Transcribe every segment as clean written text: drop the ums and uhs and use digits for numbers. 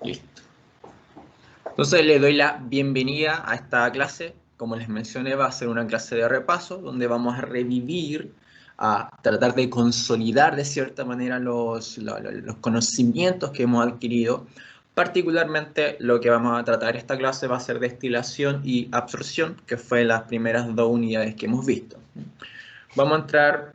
Listo. Entonces le doy la bienvenida a esta clase. Como les mencioné, va a ser una clase de repaso donde vamos a revivir, a tratar de consolidar de cierta manera los conocimientos que hemos adquirido. Particularmente lo que vamos a tratar esta clase va a ser destilación y absorción, que fue las primeras dos unidades que hemos visto. Vamos a entrar,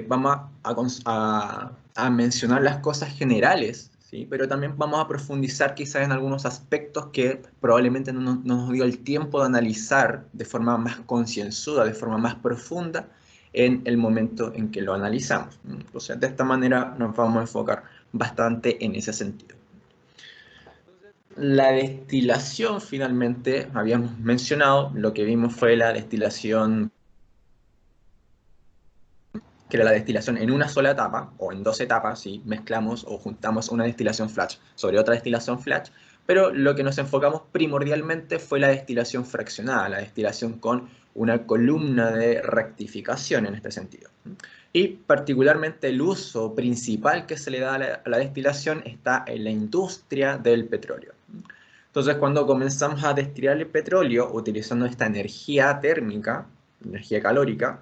vamos a mencionar las cosas generales, ¿sí? Pero también vamos a profundizar quizás en algunos aspectos que probablemente no nos dio el tiempo de analizar de forma más concienzuda, de forma más profunda en el momento en que lo analizamos. Entonces, de esta manera nos vamos a enfocar bastante en ese sentido. La destilación, finalmente, habíamos mencionado, lo que vimos fue la destilación, que era la destilación en una sola etapa, o en dos etapas, si mezclamos o juntamos una destilación flash sobre otra destilación flash, pero lo que nos enfocamos primordialmente fue la destilación fraccionada, la destilación con una columna de rectificación en este sentido. Y particularmente el uso principal que se le da a la destilación está en la industria del petróleo. Entonces, cuando comenzamos a destilar el petróleo utilizando esta energía térmica, energía calórica,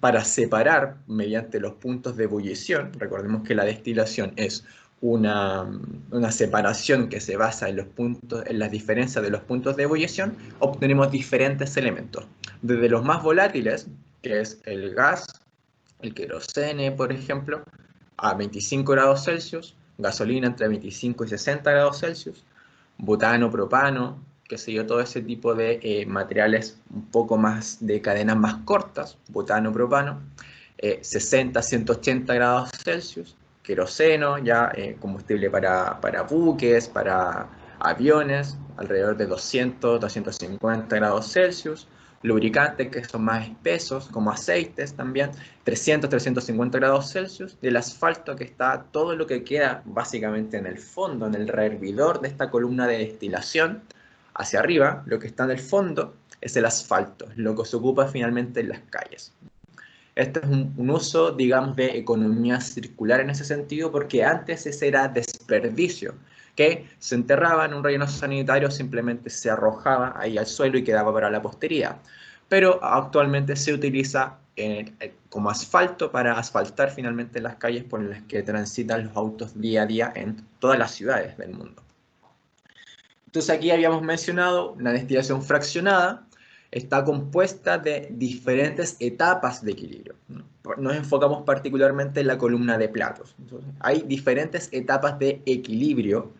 para separar mediante los puntos de ebullición. Recordemos que la destilación es una separación que se basa en, los puntos, en las diferencias de los puntos de ebullición, obtenemos diferentes elementos. Desde los más volátiles, que es el gas, el querosene, por ejemplo, a 25 grados Celsius, gasolina entre 25 y 60 grados Celsius, butano, propano, qué sé yo, todo ese tipo de materiales un poco más de cadenas más cortas, butano, propano, 60, 180 grados Celsius, queroseno, ya combustible para buques, para aviones, alrededor de 200, 250 grados Celsius, lubricantes que son más espesos, como aceites también, 300, 350 grados Celsius, del asfalto que está todo lo que queda básicamente en el fondo, en el rehervidor de esta columna de destilación, hacia arriba, lo que está en el fondo es el asfalto, lo que se ocupa finalmente en las calles. Este es un uso, digamos, de economía circular en ese sentido, porque antes ese era desperdicio, que se enterraba en un relleno sanitario, simplemente se arrojaba ahí al suelo y quedaba para la posteridad. Pero actualmente se utiliza como asfalto para asfaltar finalmente las calles por las que transitan los autos día a día en todas las ciudades del mundo. Entonces aquí habíamos mencionado una destilación fraccionada, está compuesta de diferentes etapas de equilibrio. Nos enfocamos particularmente en la columna de platos. Entonces, hay diferentes etapas de equilibrio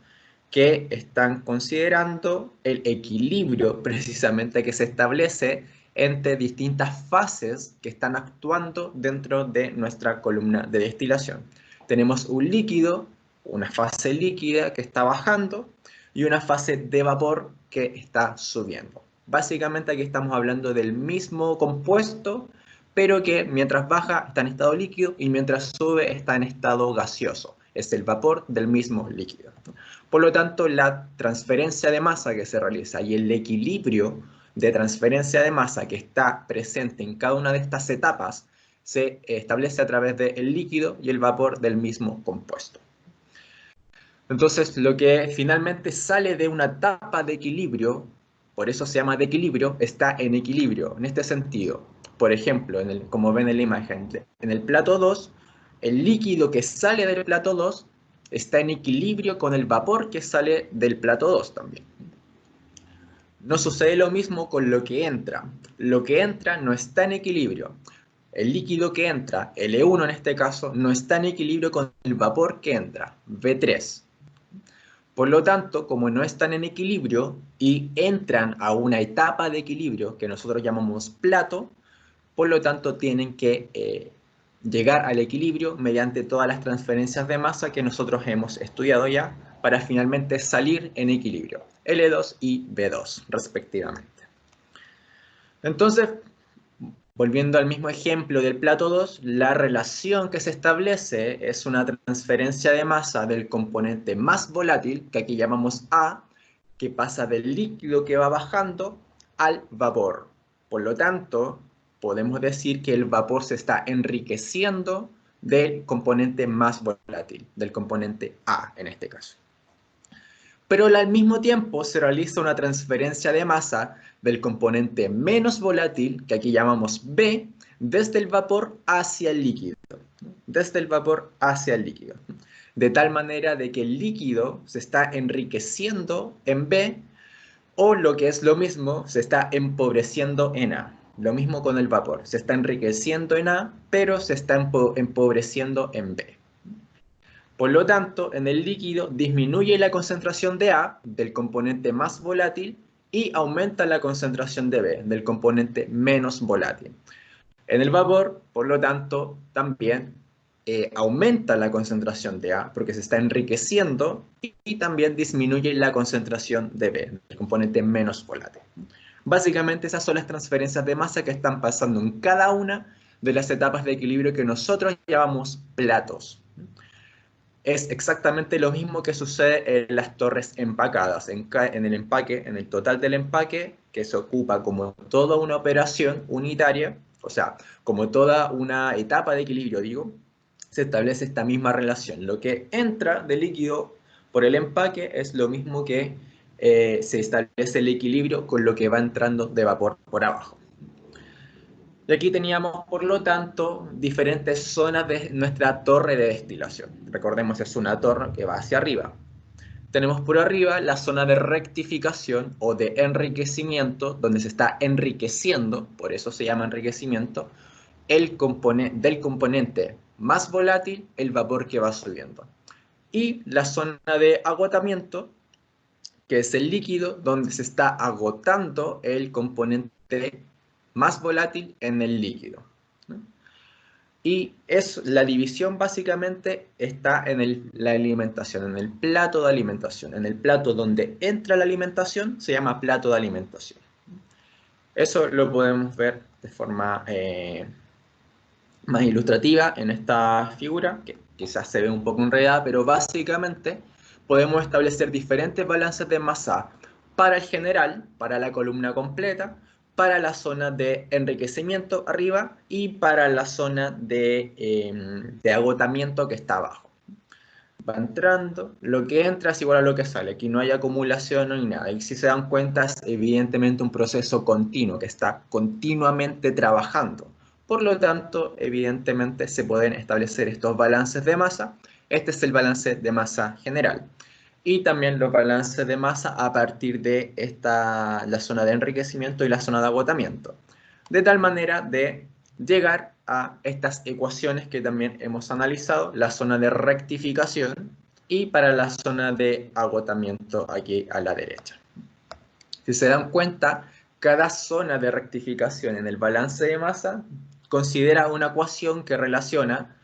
que están considerando el equilibrio precisamente que se establece entre distintas fases que están actuando dentro de nuestra columna de destilación. Tenemos un líquido, una fase líquida que está bajando, y una fase de vapor que está subiendo. Básicamente aquí estamos hablando del mismo compuesto, pero que mientras baja está en estado líquido y mientras sube está en estado gaseoso. Es el vapor del mismo líquido. Por lo tanto, la transferencia de masa que se realiza y el equilibrio de transferencia de masa que está presente en cada una de estas etapas se establece a través del líquido y el vapor del mismo compuesto. Entonces, lo que finalmente sale de una etapa de equilibrio, por eso se llama de equilibrio, está en equilibrio, en este sentido. Por ejemplo, como ven en la imagen, en el plato 2, el líquido que sale del plato 2 está en equilibrio con el vapor que sale del plato 2 también. No sucede lo mismo con lo que entra. Lo que entra no está en equilibrio. El líquido que entra, L1 en este caso, no está en equilibrio con el vapor que entra, V3. Por lo tanto, como no están en equilibrio y entran a una etapa de equilibrio que nosotros llamamos plato, por lo tanto tienen que llegar al equilibrio mediante todas las transferencias de masa que nosotros hemos estudiado ya para finalmente salir en equilibrio, L2 y V2 respectivamente. Entonces, volviendo al mismo ejemplo del plato 2, la relación que se establece es una transferencia de masa del componente más volátil, que aquí llamamos A, que pasa del líquido que va bajando al vapor. Por lo tanto, podemos decir que el vapor se está enriqueciendo del componente más volátil, del componente A en este caso. Pero al mismo tiempo se realiza una transferencia de masa del componente menos volátil, que aquí llamamos B, desde el vapor hacia el líquido. Desde el vapor hacia el líquido. De tal manera de que el líquido se está enriqueciendo en B, o lo que es lo mismo, se está empobreciendo en A. Lo mismo con el vapor. Se está enriqueciendo en A, pero se está empobreciendo en B. Por lo tanto, en el líquido disminuye la concentración de A, del componente más volátil, y aumenta la concentración de B, del componente menos volátil. En el vapor, por lo tanto, también aumenta la concentración de A, porque se está enriqueciendo, y también disminuye la concentración de B, del componente menos volátil. Básicamente, esas son las transferencias de masa que están pasando en cada una de las etapas de equilibrio que nosotros llamamos platos. Es exactamente lo mismo que sucede en las torres empacadas. En el empaque, en el total del empaque, que se ocupa como toda una operación unitaria, o sea, como toda una etapa de equilibrio, digo, se establece esta misma relación. Lo que entra de líquido por el empaque es lo mismo que se establece el equilibrio con lo que va entrando de vapor por abajo. Y aquí teníamos, por lo tanto, diferentes zonas de nuestra torre de destilación. Recordemos, es una torre que va hacia arriba. Tenemos por arriba la zona de rectificación o de enriquecimiento, donde se está enriqueciendo, por eso se llama enriquecimiento, del componente más volátil, el vapor que va subiendo. Y la zona de agotamiento, que es el líquido, donde se está agotando el componente más volátil en el líquido, ¿no? Y la división básicamente está en la alimentación, en el plato de alimentación. En el plato donde entra la alimentación se llama plato de alimentación. Eso lo podemos ver de forma más ilustrativa en esta figura, que quizás se ve un poco enredada, pero básicamente podemos establecer diferentes balances de masa para el general, para la columna completa, para la zona de enriquecimiento arriba y para la zona de agotamiento que está abajo. Va entrando, lo que entra es igual a lo que sale, aquí no hay acumulación ni nada, y si se dan cuenta es evidentemente un proceso continuo que está continuamente trabajando. Por lo tanto, evidentemente se pueden establecer estos balances de masa. Este es el balance de masa general. Y también los balances de masa a partir de la zona de enriquecimiento y la zona de agotamiento. De tal manera de llegar a estas ecuaciones que también hemos analizado, la zona de rectificación y para la zona de agotamiento aquí a la derecha. Si se dan cuenta, cada zona de rectificación en el balance de masa considera una ecuación que relaciona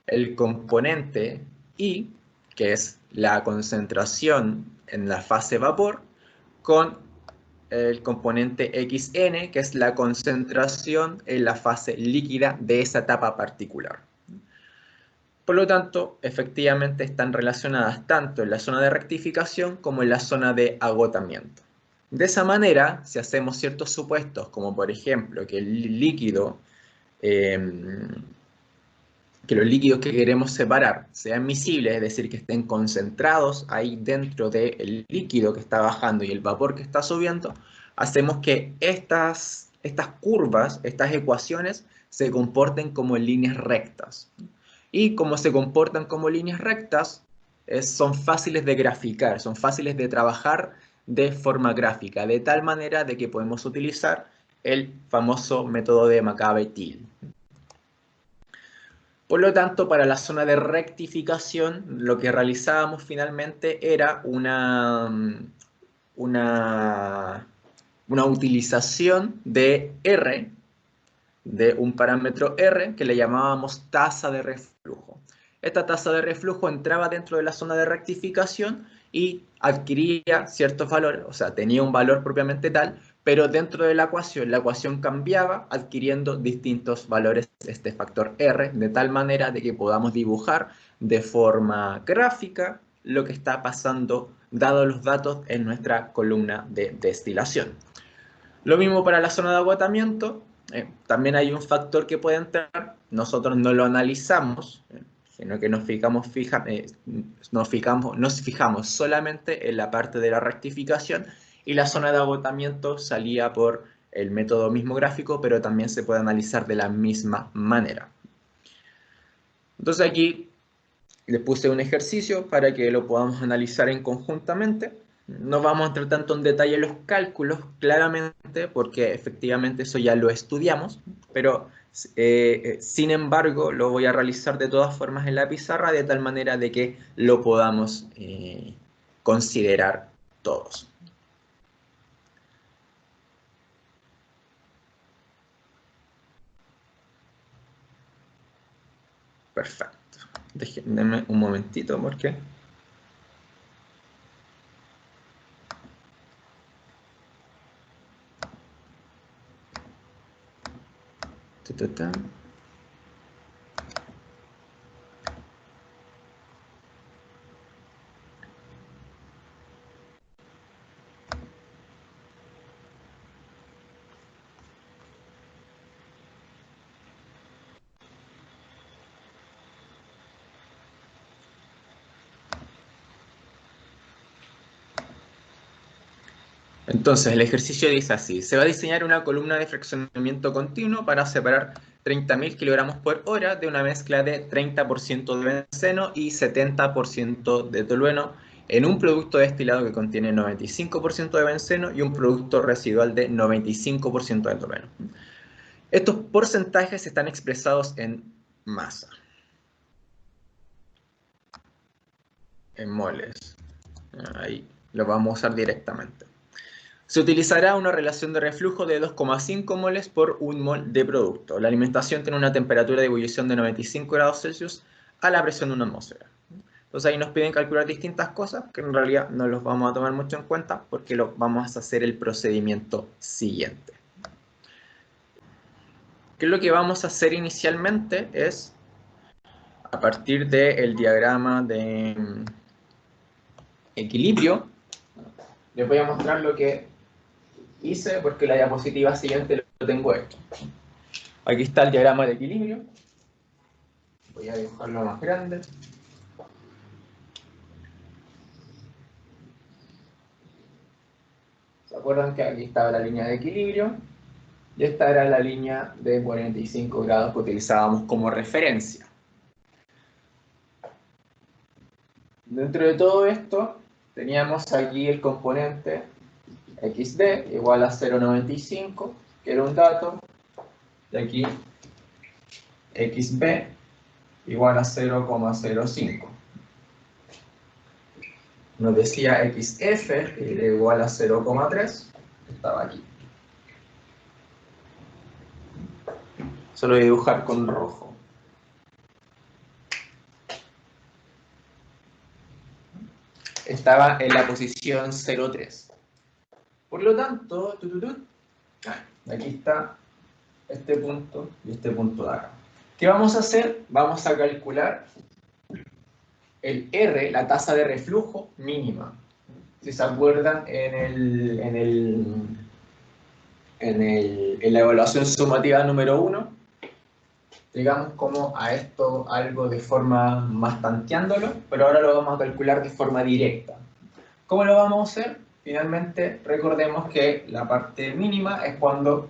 el componente I, que es la concentración en la fase vapor, con el componente XN, que es la concentración en la fase líquida de esa etapa particular. Por lo tanto, efectivamente están relacionadas tanto en la zona de rectificación como en la zona de agotamiento. De esa manera, si hacemos ciertos supuestos, como por ejemplo que el líquido, que los líquidos que queremos separar sean miscibles, es decir, que estén concentrados ahí dentro del líquido que está bajando y el vapor que está subiendo, hacemos que estas curvas, estas ecuaciones, se comporten como líneas rectas. Y como se comportan como líneas rectas, son fáciles de graficar, son fáciles de trabajar de forma gráfica, de tal manera de que podemos utilizar el famoso método de Maccabe-Thiele. Por lo tanto, para la zona de rectificación, lo que realizábamos finalmente era una utilización de R, de un parámetro R, que le llamábamos tasa de reflujo. Esta tasa de reflujo entraba dentro de la zona de rectificación y adquiría ciertos valores, o sea, tenía un valor propiamente tal, pero dentro de la ecuación cambiaba adquiriendo distintos valores de este factor R, de tal manera de que podamos dibujar de forma gráfica lo que está pasando dados los datos en nuestra columna de destilación. Lo mismo para la zona de agotamiento, también hay un factor que puede entrar, nosotros no lo analizamos, sino que nos fijamos solamente en la parte de la rectificación, y la zona de agotamiento salía por el método mismo gráfico, pero también se puede analizar de la misma manera. Entonces aquí les puse un ejercicio para que lo podamos analizar en conjuntamente. No vamos a entrar tanto en detalle en los cálculos, claramente, porque efectivamente eso ya lo estudiamos, pero sin embargo lo voy a realizar de todas formas en la pizarra, de tal manera de que lo podamos considerar todos. Perfecto. Déjenme un momentito porque... Entonces, el ejercicio dice así: se va a diseñar una columna de fraccionamiento continuo para separar 30.000 kilogramos por hora de una mezcla de 30% de benceno y 70% de tolueno en un producto destilado que contiene 95% de benceno y un producto residual de 95% de tolueno. Estos porcentajes están expresados en masa, en moles. Ahí lo vamos a usar directamente. Se utilizará una relación de reflujo de 2,5 moles por 1 mol de producto. La alimentación tiene una temperatura de ebullición de 95 grados Celsius a la presión de una atmósfera. Entonces ahí nos piden calcular distintas cosas que en realidad no los vamos a tomar mucho en cuenta porque vamos a hacer el procedimiento siguiente. ¿Qué es lo que vamos a hacer inicialmente? Es, a partir del diagrama de equilibrio, les voy a mostrar lo que hice porque la diapositiva siguiente lo tengo hecho. Aquí está el diagrama de equilibrio. Voy a dibujarlo más grande. ¿Se acuerdan que aquí estaba la línea de equilibrio? Y esta era la línea de 45 grados que utilizábamos como referencia. Dentro de todo esto, teníamos aquí el componente XD igual a 0,95, que era un dato. Y aquí XB igual a 0,05. Nos decía XF, que era igual a 0,3, estaba aquí. Solo voy a dibujar con rojo. Estaba en la posición 0,3. Por lo tanto, aquí está este punto y este punto de acá. ¿Qué vamos a hacer? Vamos a calcular el R, la tasa de reflujo mínima. Si se acuerdan, en la evaluación sumativa número 1, digamos como a esto algo de forma más tanteándolo, pero ahora lo vamos a calcular de forma directa. ¿Cómo lo vamos a hacer? Finalmente, recordemos que la parte mínima es cuando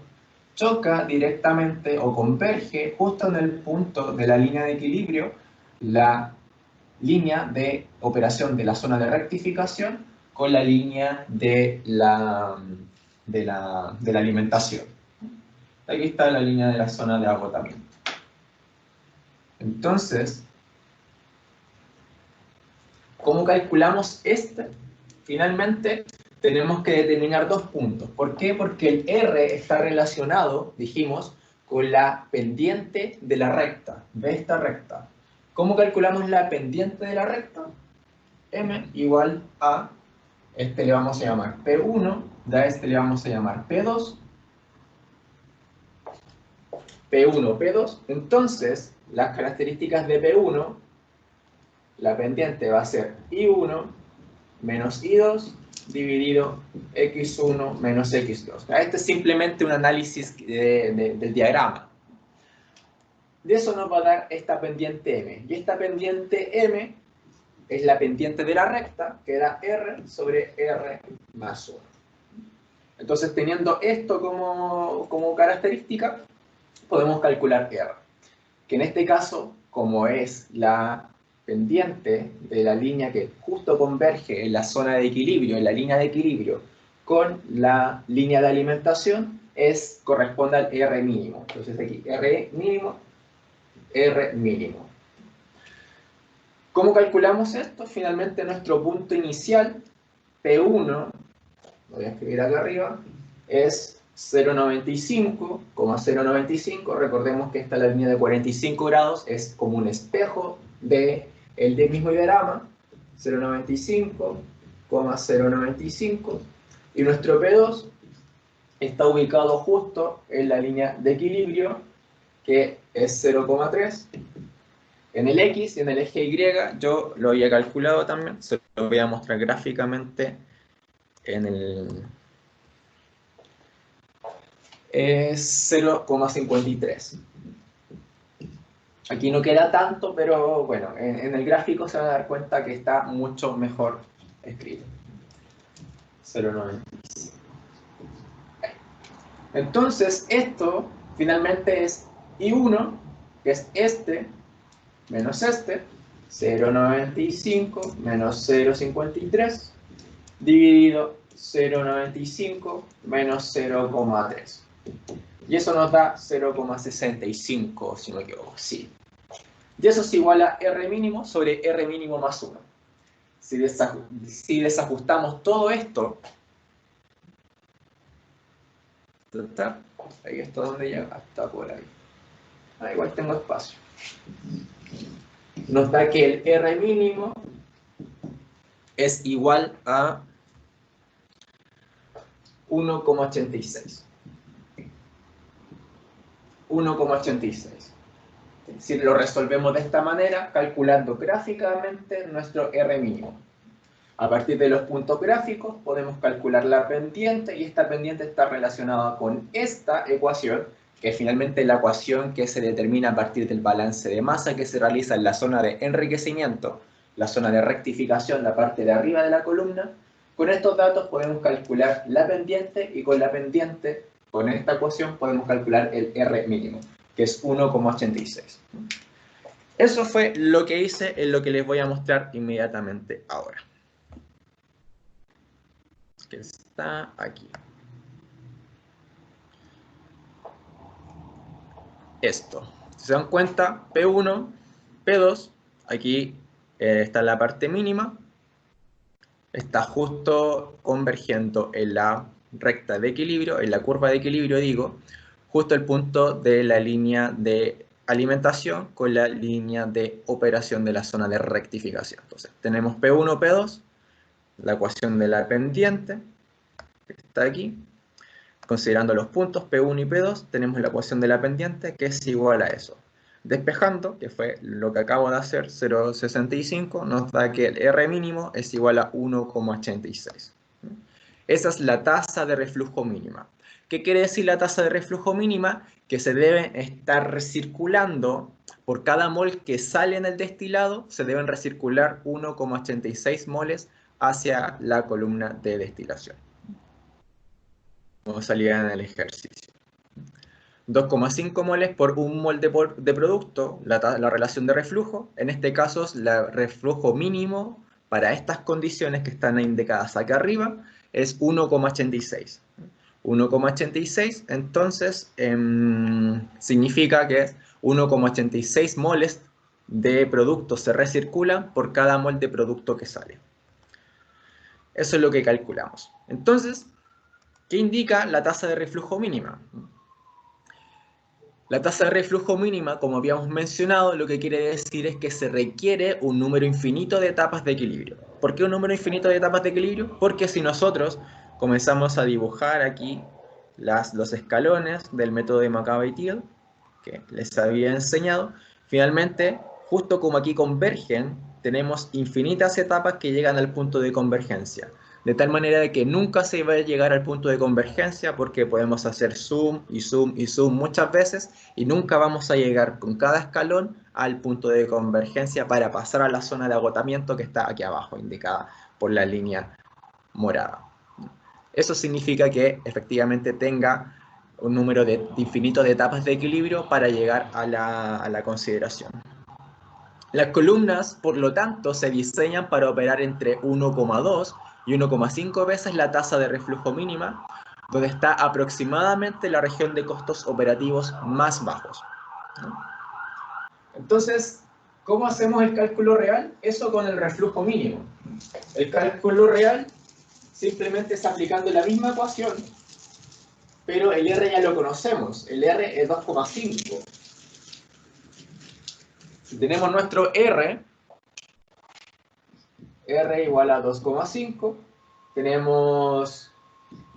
choca directamente o converge justo en el punto de la línea de equilibrio la línea de operación de la zona de rectificación con la línea de la alimentación. Aquí está la línea de la zona de agotamiento. Entonces, ¿cómo calculamos este? Finalmente, tenemos que determinar dos puntos. ¿Por qué? Porque el R está relacionado, dijimos, con la pendiente de la recta, de esta recta. ¿Cómo calculamos la pendiente de la recta? M igual a, este le vamos a llamar P1, a este le vamos a llamar P2, P1, P2. Entonces, las características de P1, la pendiente va a ser I1 menos I2 dividido X1 menos X2. Este es simplemente un análisis del diagrama. de eso nos va a dar esta pendiente M. Y esta pendiente M es la pendiente de la recta, que era R sobre R más 1. Entonces, teniendo esto como característica, podemos calcular R. Que en este caso, como es la pendiente de la línea que justo converge en la zona de equilibrio, en la línea de equilibrio, con la línea de alimentación, corresponde al R mínimo. Entonces aquí R mínimo, R mínimo. ¿Cómo calculamos esto? Finalmente nuestro punto inicial, P1, lo voy a escribir acá arriba, es 0,95,095. Recordemos que esta línea de 45 grados es como un espejo del mismo diagrama, 0,95,095. Y nuestro P2 está ubicado justo en la línea de equilibrio, que es 0,3. En el X y en el eje Y yo lo había calculado también, se lo voy a mostrar gráficamente en el... es 0,53. Aquí no queda tanto, pero bueno, en el gráfico se van a dar cuenta que está mucho mejor escrito. 0,95. Entonces, esto finalmente es I1, que es este, menos este, 0,95 menos 0,53, dividido 0,95 menos 0,3. Y eso nos da 0,65, si no me equivoco, sí. Y eso es igual a R mínimo sobre R mínimo más 1. Si desajustamos todo esto, ¿está? Ahí está donde llega, hasta por ahí. Igual tengo espacio. Nos da que el R mínimo es igual a 1,86. 1,86. Si lo resolvemos de esta manera, calculando gráficamente nuestro R mínimo. A partir de los puntos gráficos podemos calcular la pendiente, y esta pendiente está relacionada con esta ecuación, que es finalmente la ecuación que se determina a partir del balance de masa que se realiza en la zona de enriquecimiento, la zona de rectificación, la parte de arriba de la columna. Con estos datos podemos calcular la pendiente, y con la pendiente, con esta ecuación, podemos calcular el R mínimo, que es 1,86. Eso fue lo que hice, en lo que les voy a mostrar inmediatamente ahora. Que está aquí. Esto. Si se dan cuenta, P1, P2, aquí está la parte mínima, está justo convergiendo en la recta de equilibrio, en la curva de equilibrio digo, justo el punto de la línea de alimentación con la línea de operación de la zona de rectificación. Entonces tenemos P1, P2, la ecuación de la pendiente, que está aquí. Considerando los puntos P1 y P2, tenemos la ecuación de la pendiente, que es igual a eso. Despejando, que fue lo que acabo de hacer, 0,65, nos da que el R mínimo es igual a 1,86. Esa es la tasa de reflujo mínima. ¿Qué quiere decir la tasa de reflujo mínima? Que se debe estar recirculando, por cada mol que sale en el destilado, se deben recircular 1,86 moles hacia la columna de destilación, como salía en el ejercicio. 2,5 moles por un mol de producto, la relación de reflujo. En este caso es el reflujo mínimo para estas condiciones que están indicadas acá arriba, es 1,86. 1,86 entonces significa que 1,86 moles de producto se recirculan por cada mol de producto que sale. Eso es lo que calculamos. Entonces, ¿qué indica la tasa de reflujo mínima? La tasa de reflujo mínima, como habíamos mencionado, lo que quiere decir es que se requiere un número infinito de etapas de equilibrio. ¿Por qué un número infinito de etapas de equilibrio? Porque si nosotros comenzamos a dibujar aquí los escalones del método de Macabe-Thiele, que les había enseñado, finalmente, justo como aquí convergen, tenemos infinitas etapas que llegan al punto de convergencia. de tal manera de que nunca se va a llegar al punto de convergencia porque podemos hacer zoom y zoom y zoom muchas veces y nunca vamos a llegar con cada escalón al punto de convergencia para pasar a la zona de agotamiento que está aquí abajo, indicada por la línea morada. Eso significa que efectivamente tenga un número infinito de etapas de equilibrio para llegar a la consideración. Las columnas, por lo tanto, se diseñan para operar entre 1,2 y 1,5 veces la tasa de reflujo mínima, donde está aproximadamente la región de costos operativos más bajos. Entonces, ¿cómo hacemos el cálculo real? Eso con el reflujo mínimo. El cálculo real simplemente es aplicando la misma ecuación, pero el R ya lo conocemos. El R es 2,5. Si tenemos nuestro R igual a 2,5, tenemos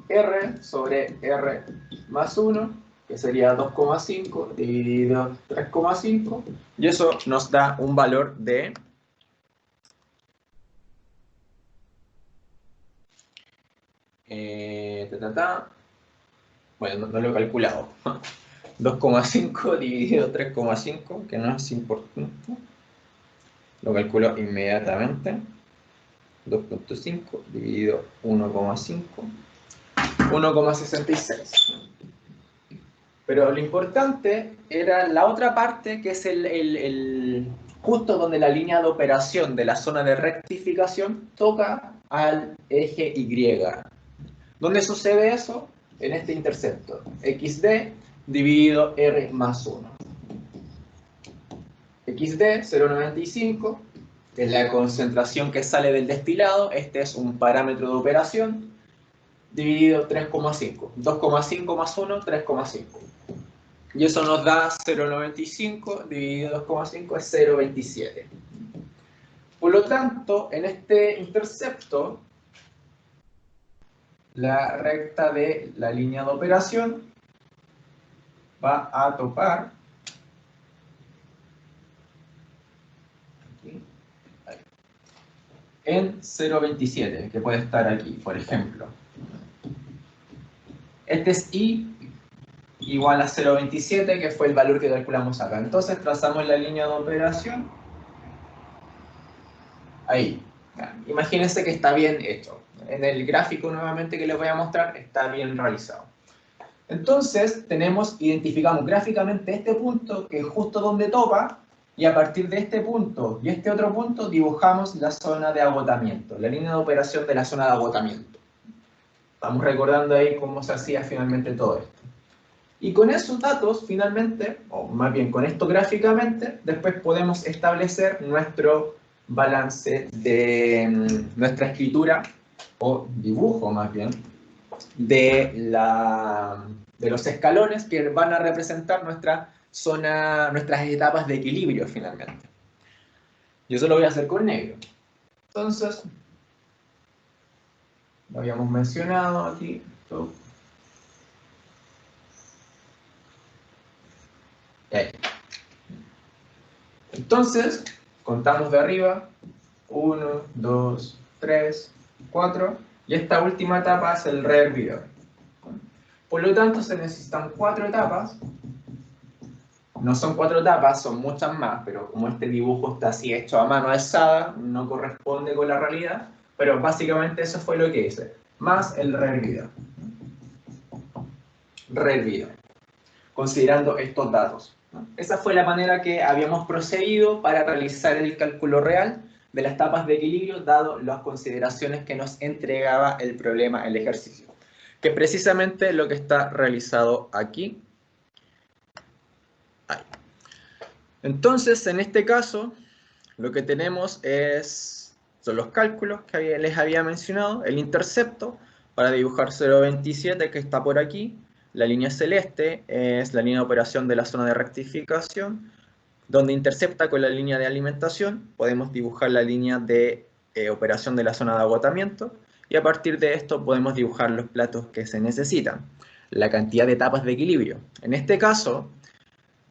R sobre R más 1, que sería 2,5 dividido 3,5, y eso nos da un valor de bueno, no lo he calculado. 2,5 dividido 3,5, que no es importante. Lo calculo inmediatamente. 2,5 dividido 1,5. 1,66. Pero lo importante era la otra parte, que es justo donde la línea de operación de la zona de rectificación toca al eje Y. ¿Dónde sucede eso? En este intercepto. XD dividido R más 1. XD, 0,95, es la concentración que sale del destilado. Este es un parámetro de operación, dividido 3,5. 2,5 más 1, 3,5. Y eso nos da 0,95 dividido 2,5 es 0,27. Por lo tanto, en este intercepto, la recta de la línea de operación va a topar en 0,27, que puede estar aquí, por ejemplo. Este es I igual a 0,27, que fue el valor que calculamos acá. Entonces trazamos la línea de operación. Ahí. Imagínense que está bien hecho. En el gráfico nuevamente que les voy a mostrar está bien realizado. Entonces identificamos gráficamente este punto, que es justo donde topa, y a partir de este punto y este otro punto dibujamos la zona de agotamiento, la línea de operación de la zona de agotamiento. Estamos recordando ahí cómo se hacía finalmente todo esto. Y con esos datos, finalmente, o más bien con esto gráficamente, después podemos establecer nuestro balance de nuestra escritura, o dibujo más bien, de los escalones que van a representar nuestra zona, nuestras etapas de equilibrio finalmente. Yo eso lo voy a hacer con negro. Entonces, lo habíamos mencionado aquí. Entonces, contamos de arriba, 1, 2, 3, 4, y esta última etapa es el rehervidor. Por lo tanto, se necesitan 4 etapas. No son 4 etapas, son muchas más, pero como este dibujo está así hecho a mano alzada, no corresponde con la realidad, pero básicamente eso fue lo que hice, más el rehervidor. Rehervidor, considerando estos datos. Esa fue la manera que habíamos procedido para realizar el cálculo real de las etapas de equilibrio, dado las consideraciones que nos entregaba el problema, el ejercicio, que es precisamente lo que está realizado aquí. Ahí. Entonces, en este caso, lo que tenemos son los cálculos que les había mencionado, el intercepto, para dibujar 0,27 que está por aquí. La línea celeste es la línea de operación de la zona de rectificación, donde intercepta con la línea de alimentación. Podemos dibujar la línea de operación de la zona de agotamiento, y a partir de esto podemos dibujar los platos que se necesitan. La cantidad de etapas de equilibrio. En este caso,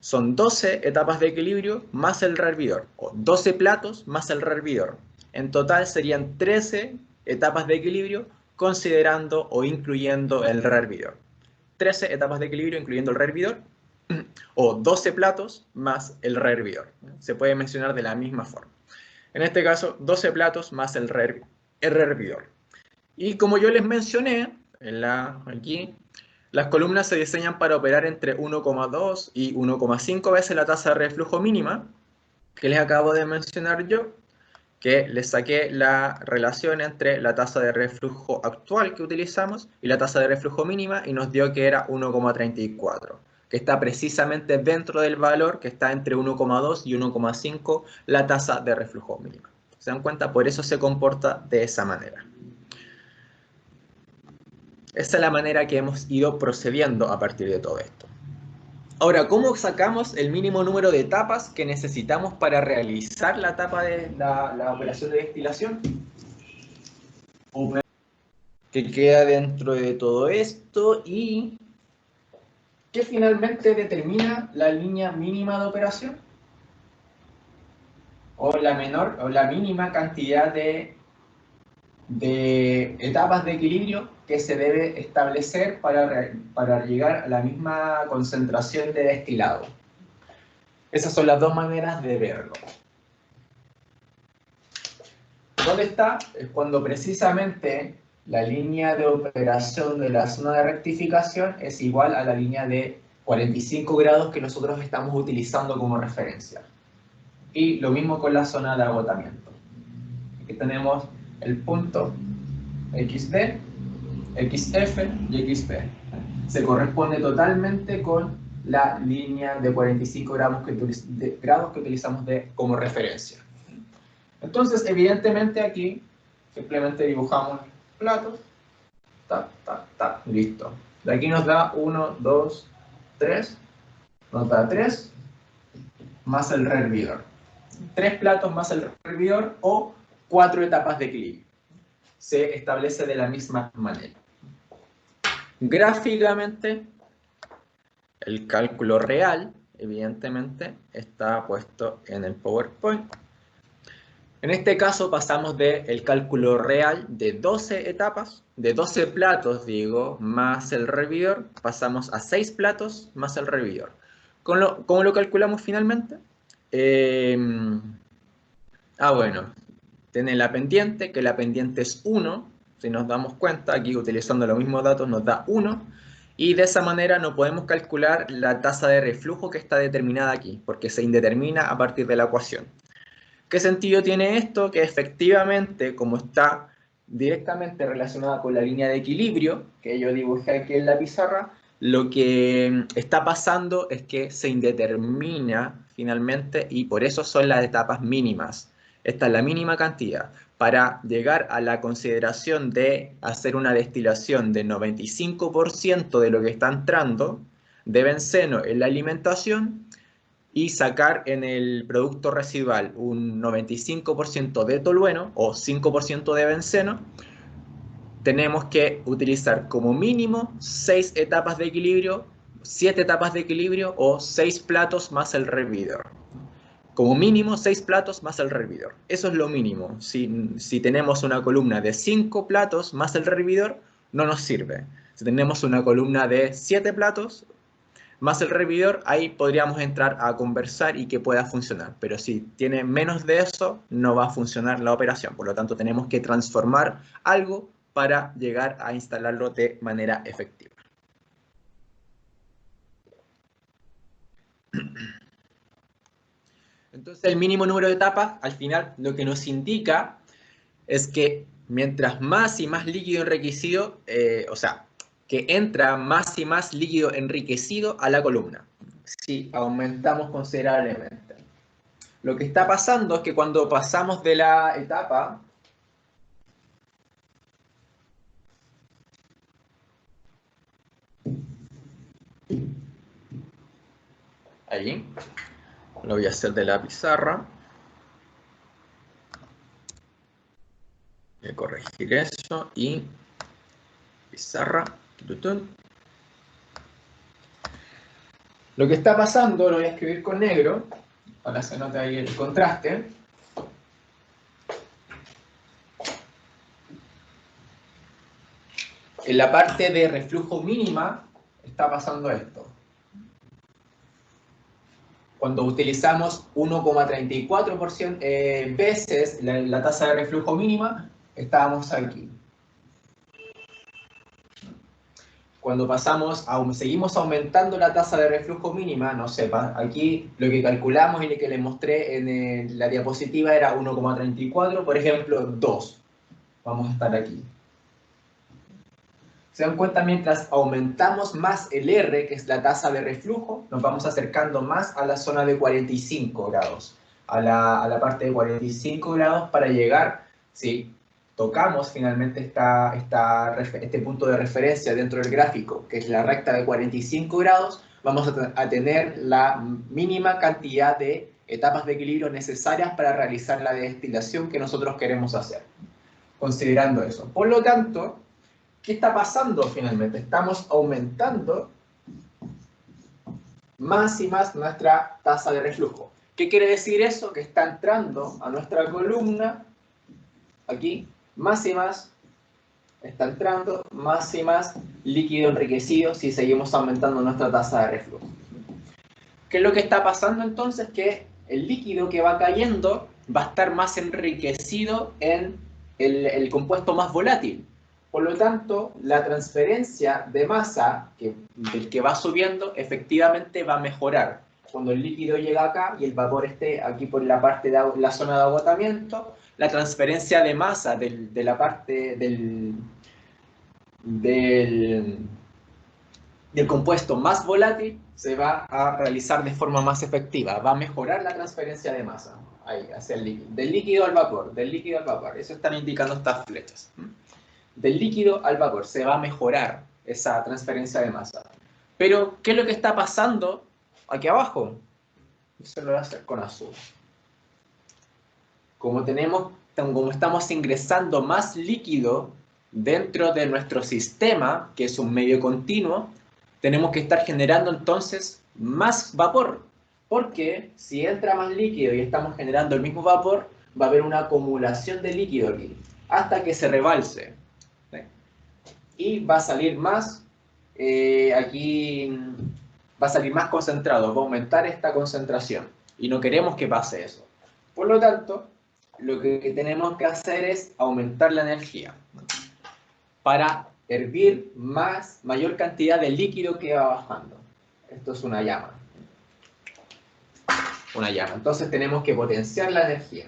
son 12 etapas de equilibrio más el rehervidor, o 12 platos más el rehervidor. En total serían 13 etapas de equilibrio considerando o incluyendo el rehervidor. 13 etapas de equilibrio incluyendo el rehervidor, o 12 platos más el rehervidor. Se puede mencionar de la misma forma. En este caso, 12 platos más el rehervidor. Y como yo les mencioné, aquí, las columnas se diseñan para operar entre 1,2 y 1,5 veces la tasa de reflujo mínima, que les acabo de mencionar yo, que les saqué la relación entre la tasa de reflujo actual que utilizamos y la tasa de reflujo mínima y nos dio que era 1,34, que está precisamente dentro del valor que está entre 1,2 y 1,5 la tasa de reflujo mínima. ¿Se dan cuenta? Por eso se comporta de esa manera. Esa es la manera que hemos ido procediendo a partir de todo esto. Ahora, ¿cómo sacamos el mínimo número de etapas que necesitamos para realizar la etapa de la operación de destilación? Que queda dentro de todo esto y que finalmente determina la línea mínima de operación o la menor o la mínima cantidad de etapas de equilibrio que se debe establecer para llegar a la misma concentración de destilado. Esas son las dos maneras de verlo. ¿Dónde está? Es cuando precisamente la línea de operación de la zona de rectificación es igual a la línea de 45 grados que nosotros estamos utilizando como referencia. Y lo mismo con la zona de agotamiento. Aquí tenemos el punto XD, XF y XP. Se corresponde totalmente con la línea de 45 grados que utilizamos como referencia. Entonces, evidentemente aquí simplemente dibujamos platos, listo. De aquí nos da 1, 2, 3, nos da 3 más el rehervidor. 3 platos más el rehervidor o 4 etapas de equilibrio. Se establece de la misma manera. Gráficamente, el cálculo real, evidentemente, está puesto en el PowerPoint. En este caso pasamos del cálculo real de 12 etapas, de 12 platos, digo, más el rehervidor, pasamos a 6 platos más el rehervidor. ¿Cómo lo calculamos finalmente? Bueno, tiene la pendiente, que la pendiente es 1, si nos damos cuenta, aquí utilizando los mismos datos nos da 1, y de esa manera no podemos calcular la tasa de reflujo que está determinada aquí, porque se indetermina a partir de la ecuación. ¿Qué sentido tiene esto? Que efectivamente, como está directamente relacionada con la línea de equilibrio, que yo dibujé aquí en la pizarra, lo que está pasando es que se indetermina finalmente y por eso son las etapas mínimas. Esta es la mínima cantidad. Para llegar a la consideración de hacer una destilación de 95% de lo que está entrando de benceno en la alimentación, y sacar en el producto residual un 95% de tolueno o 5% de benceno, tenemos que utilizar como mínimo 6 etapas de equilibrio, 7 etapas de equilibrio o 6 platos más el rehervidor. Como mínimo 6 platos más el rehervidor. Eso es lo mínimo. Si tenemos una columna de 5 platos más el rehervidor, no nos sirve. Si tenemos una columna de 7 platos más el rehervidor, ahí podríamos entrar a conversar y que pueda funcionar. Pero si tiene menos de eso, no va a funcionar la operación. Por lo tanto, tenemos que transformar algo para llegar a instalarlo de manera efectiva. Entonces, el mínimo número de etapas, al final, lo que nos indica es que mientras más y más líquido enriquecido, que entra más y más líquido enriquecido a la columna, si aumentamos considerablemente. Lo que está pasando es que cuando pasamos de la etapa allí, lo voy a hacer de la pizarra, voy a corregir eso y pizarra, lo que está pasando, lo voy a escribir con negro para que se note ahí el contraste. En la parte de reflujo mínima está pasando esto. Cuando utilizamos 1,34% veces la tasa de reflujo mínima, estábamos aquí. Cuando seguimos aumentando la tasa de reflujo mínima, no sé, aquí lo que calculamos y lo que les mostré en la diapositiva era 1,34, por ejemplo, 2. Vamos a estar aquí. Se dan cuenta, mientras aumentamos más el R, que es la tasa de reflujo, nos vamos acercando más a la zona de 45 grados, a la parte de 45 grados para llegar, si tocamos finalmente este punto de referencia dentro del gráfico, que es la recta de 45 grados, vamos a tener la mínima cantidad de etapas de equilibrio necesarias para realizar la destilación que nosotros queremos hacer, considerando eso. Por lo tanto, ¿qué está pasando finalmente? Estamos aumentando más y más nuestra tasa de reflujo. ¿Qué quiere decir eso? Que está entrando a nuestra columna, aquí, más y más, está entrando más y más líquido enriquecido si seguimos aumentando nuestra tasa de reflujo. ¿Qué es lo que está pasando entonces? Que el líquido que va cayendo va a estar más enriquecido en el compuesto más volátil. Por lo tanto, la transferencia de masa del que va subiendo efectivamente va a mejorar. Cuando el líquido llega acá y el vapor esté aquí por la parte de la zona de agotamiento, la transferencia de masa de la parte del compuesto más volátil se va a realizar de forma más efectiva. Va a mejorar la transferencia de masa ahí, hacia el líquido. Del líquido al vapor, del líquido al vapor. Eso están indicando estas flechas. Del líquido al vapor se va a mejorar esa transferencia de masa. Pero, ¿qué es lo que está pasando aquí abajo? Eso lo voy a hacer con azul. Como estamos ingresando más líquido dentro de nuestro sistema, que es un medio continuo, tenemos que estar generando entonces más vapor. Porque si entra más líquido y estamos generando el mismo vapor, va a haber una acumulación de líquido aquí, hasta que se rebalse. ¿Sí? Y va a salir más, aquí va a salir más concentrado, va a aumentar esta concentración. Y no queremos que pase eso. Por lo tanto, lo que tenemos que hacer es aumentar la energía para hervir mayor cantidad de líquido que va bajando. Esto es una llama. Una llama. Entonces tenemos que potenciar la energía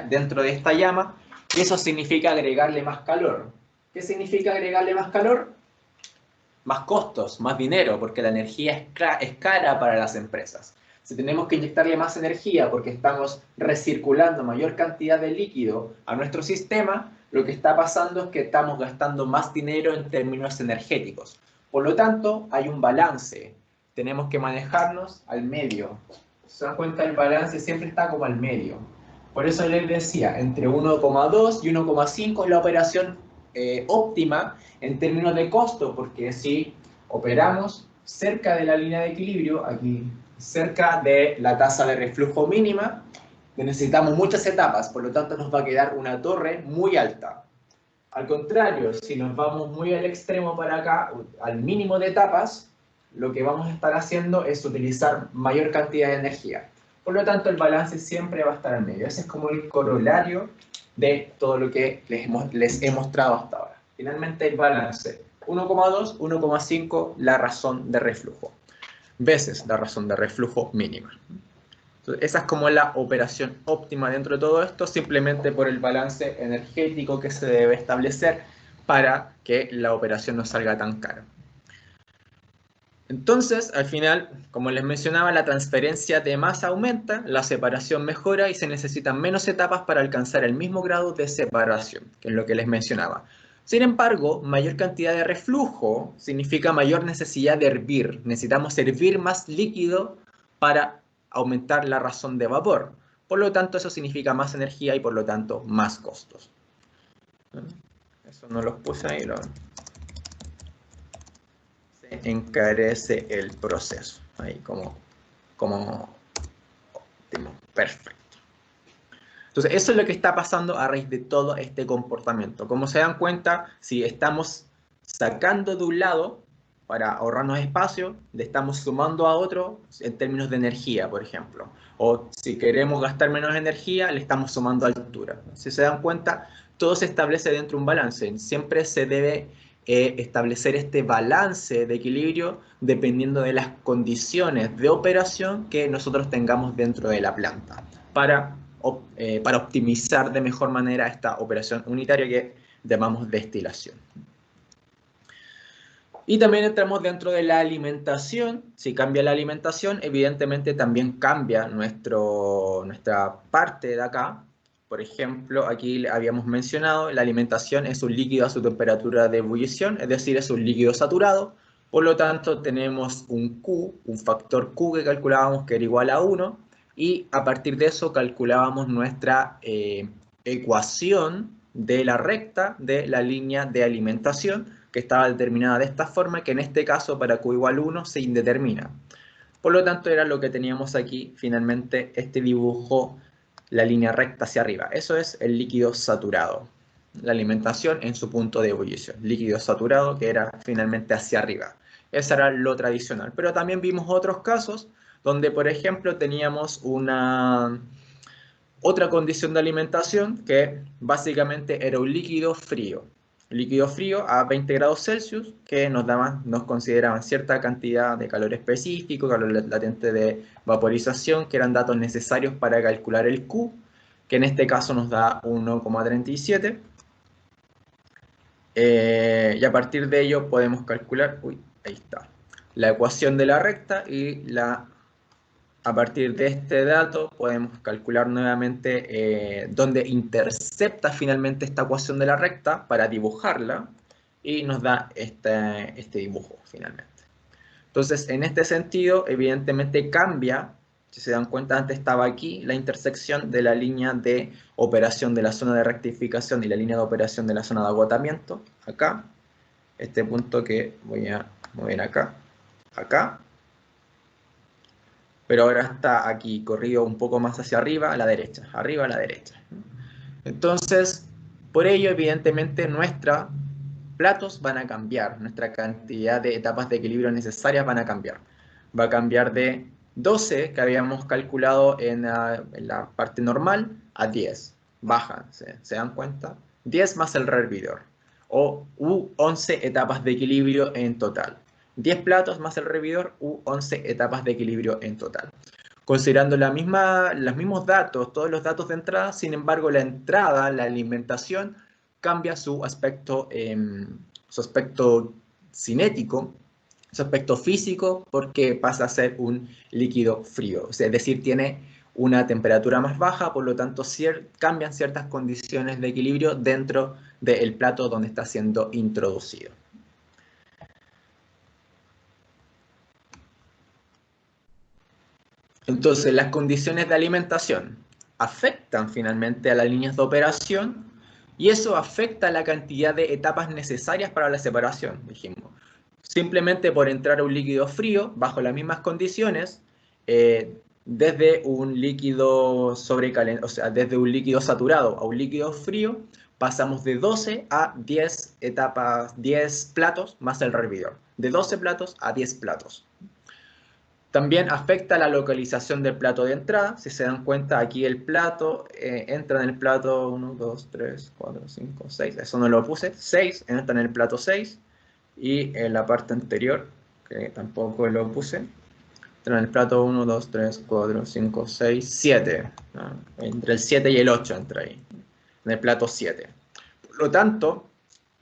dentro de esta llama, y eso significa agregarle más calor. ¿Qué significa agregarle más calor? Más costos, más dinero, porque la energía es cara para las empresas. Si tenemos que inyectarle más energía porque estamos recirculando mayor cantidad de líquido a nuestro sistema, lo que está pasando es que estamos gastando más dinero en términos energéticos. Por lo tanto, hay un balance. Tenemos que manejarnos al medio. ¿Se dan cuenta? El balance siempre está como al medio. Por eso les decía, entre 1,2 y 1,5 es la operación óptima en términos de costo, porque si operamos cerca de la línea de equilibrio, aquí cerca de la tasa de reflujo mínima, necesitamos muchas etapas, por lo tanto nos va a quedar una torre muy alta. Al contrario, si nos vamos muy al extremo para acá, al mínimo de etapas, lo que vamos a estar haciendo es utilizar mayor cantidad de energía. Por lo tanto, el balance siempre va a estar en medio. Ese es como el corolario de todo lo que les he mostrado hasta ahora. Finalmente, el balance. 1,2, 1,5, la razón de reflujo. Veces la razón de reflujo mínima. Entonces, esa es como la operación óptima dentro de todo esto, simplemente por el balance energético que se debe establecer para que la operación no salga tan cara. Entonces, al final, como les mencionaba, la transferencia de masa aumenta, la separación mejora y se necesitan menos etapas para alcanzar el mismo grado de separación, que es lo que les mencionaba. Sin embargo, mayor cantidad de reflujo significa mayor necesidad de hervir. Necesitamos hervir más líquido para aumentar la razón de vapor. Por lo tanto, eso significa más energía y por lo tanto más costos. Eso no los puse ahí, se encarece el proceso. Ahí como óptimo. Perfecto. Entonces, eso es lo que está pasando a raíz de todo este comportamiento. Como se dan cuenta, si estamos sacando de un lado para ahorrarnos espacio, le estamos sumando a otro en términos de energía, por ejemplo. O si queremos gastar menos energía, le estamos sumando altura. Si se dan cuenta, todo se establece dentro de un balance. Siempre se debe establecer este balance de equilibrio dependiendo de las condiciones de operación que nosotros tengamos dentro de la planta para optimizar de mejor manera esta operación unitaria que llamamos destilación. Y también entramos dentro de la alimentación. Si cambia la alimentación, evidentemente también cambia nuestra parte de acá. Por ejemplo, aquí habíamos mencionado, la alimentación es un líquido a su temperatura de ebullición, es decir, es un líquido saturado. Por lo tanto, tenemos un Q, un factor Q que calculábamos que era igual a 1, y a partir de eso calculábamos nuestra ecuación de la recta de la línea de alimentación, que estaba determinada de esta forma, que en este caso para Q igual 1 se indetermina. Por lo tanto, era lo que teníamos aquí, finalmente, este dibujo, la línea recta hacia arriba. Eso es el líquido saturado. La alimentación en su punto de ebullición. Líquido saturado que era finalmente hacia arriba. Eso era lo tradicional. Pero también vimos otros casos donde, por ejemplo, teníamos otra condición de alimentación que básicamente era un líquido frío. Líquido frío a 20 grados Celsius que nos consideraban cierta cantidad de calor específico, calor latente de vaporización, que eran datos necesarios para calcular el Q, que en este caso nos da 1,37. Y a partir de ello podemos calcular, ahí está, la ecuación de la recta y a partir de este dato podemos calcular nuevamente dónde intercepta finalmente esta ecuación de la recta para dibujarla y nos da este dibujo finalmente. Entonces, en este sentido, evidentemente cambia. Si se dan cuenta, antes estaba aquí la intersección de la línea de operación de la zona de rectificación y la línea de operación de la zona de agotamiento. Acá, este punto que voy a mover acá, acá. Pero ahora está aquí corrido un poco más hacia arriba, a la derecha, arriba a la derecha. Entonces, por ello, evidentemente, nuestros platos van a cambiar, nuestra cantidad de etapas de equilibrio necesarias van a cambiar. Va a cambiar de 12 que habíamos calculado en la parte normal a 10. Bajan, ¿se dan cuenta? 10 más el hervidor, o 11 etapas de equilibrio en total. 10 platos más el hervidor, 11 etapas de equilibrio en total. Considerando los mismos datos, todos los datos de entrada, sin embargo, la entrada, la alimentación, cambia su aspecto cinético, su aspecto físico, porque pasa a ser un líquido frío. O sea, es decir, tiene una temperatura más baja, por lo tanto, cambian ciertas condiciones de equilibrio dentro del plato donde está siendo introducido. Entonces, las condiciones de alimentación afectan finalmente a las líneas de operación y eso afecta la cantidad de etapas necesarias para la separación, dijimos. Simplemente por entrar a un líquido frío, bajo las mismas condiciones, desde un líquido o sea, desde un líquido saturado a un líquido frío, pasamos de 12 a 10 etapas, 10 platos más el hervidor. De 12 platos a 10 platos. También afecta la localización del plato de entrada. Si se dan cuenta, aquí el plato entra en el plato 1, 2, 3, 4, 5, 6. Eso no lo puse. 6 entra en el plato 6. Y en la parte anterior, que tampoco lo puse, entra en el plato 1, 2, 3, 4, 5, 6, 7. ¿No? Entre el 7 y el 8 entra ahí. En el plato 7. Por lo tanto,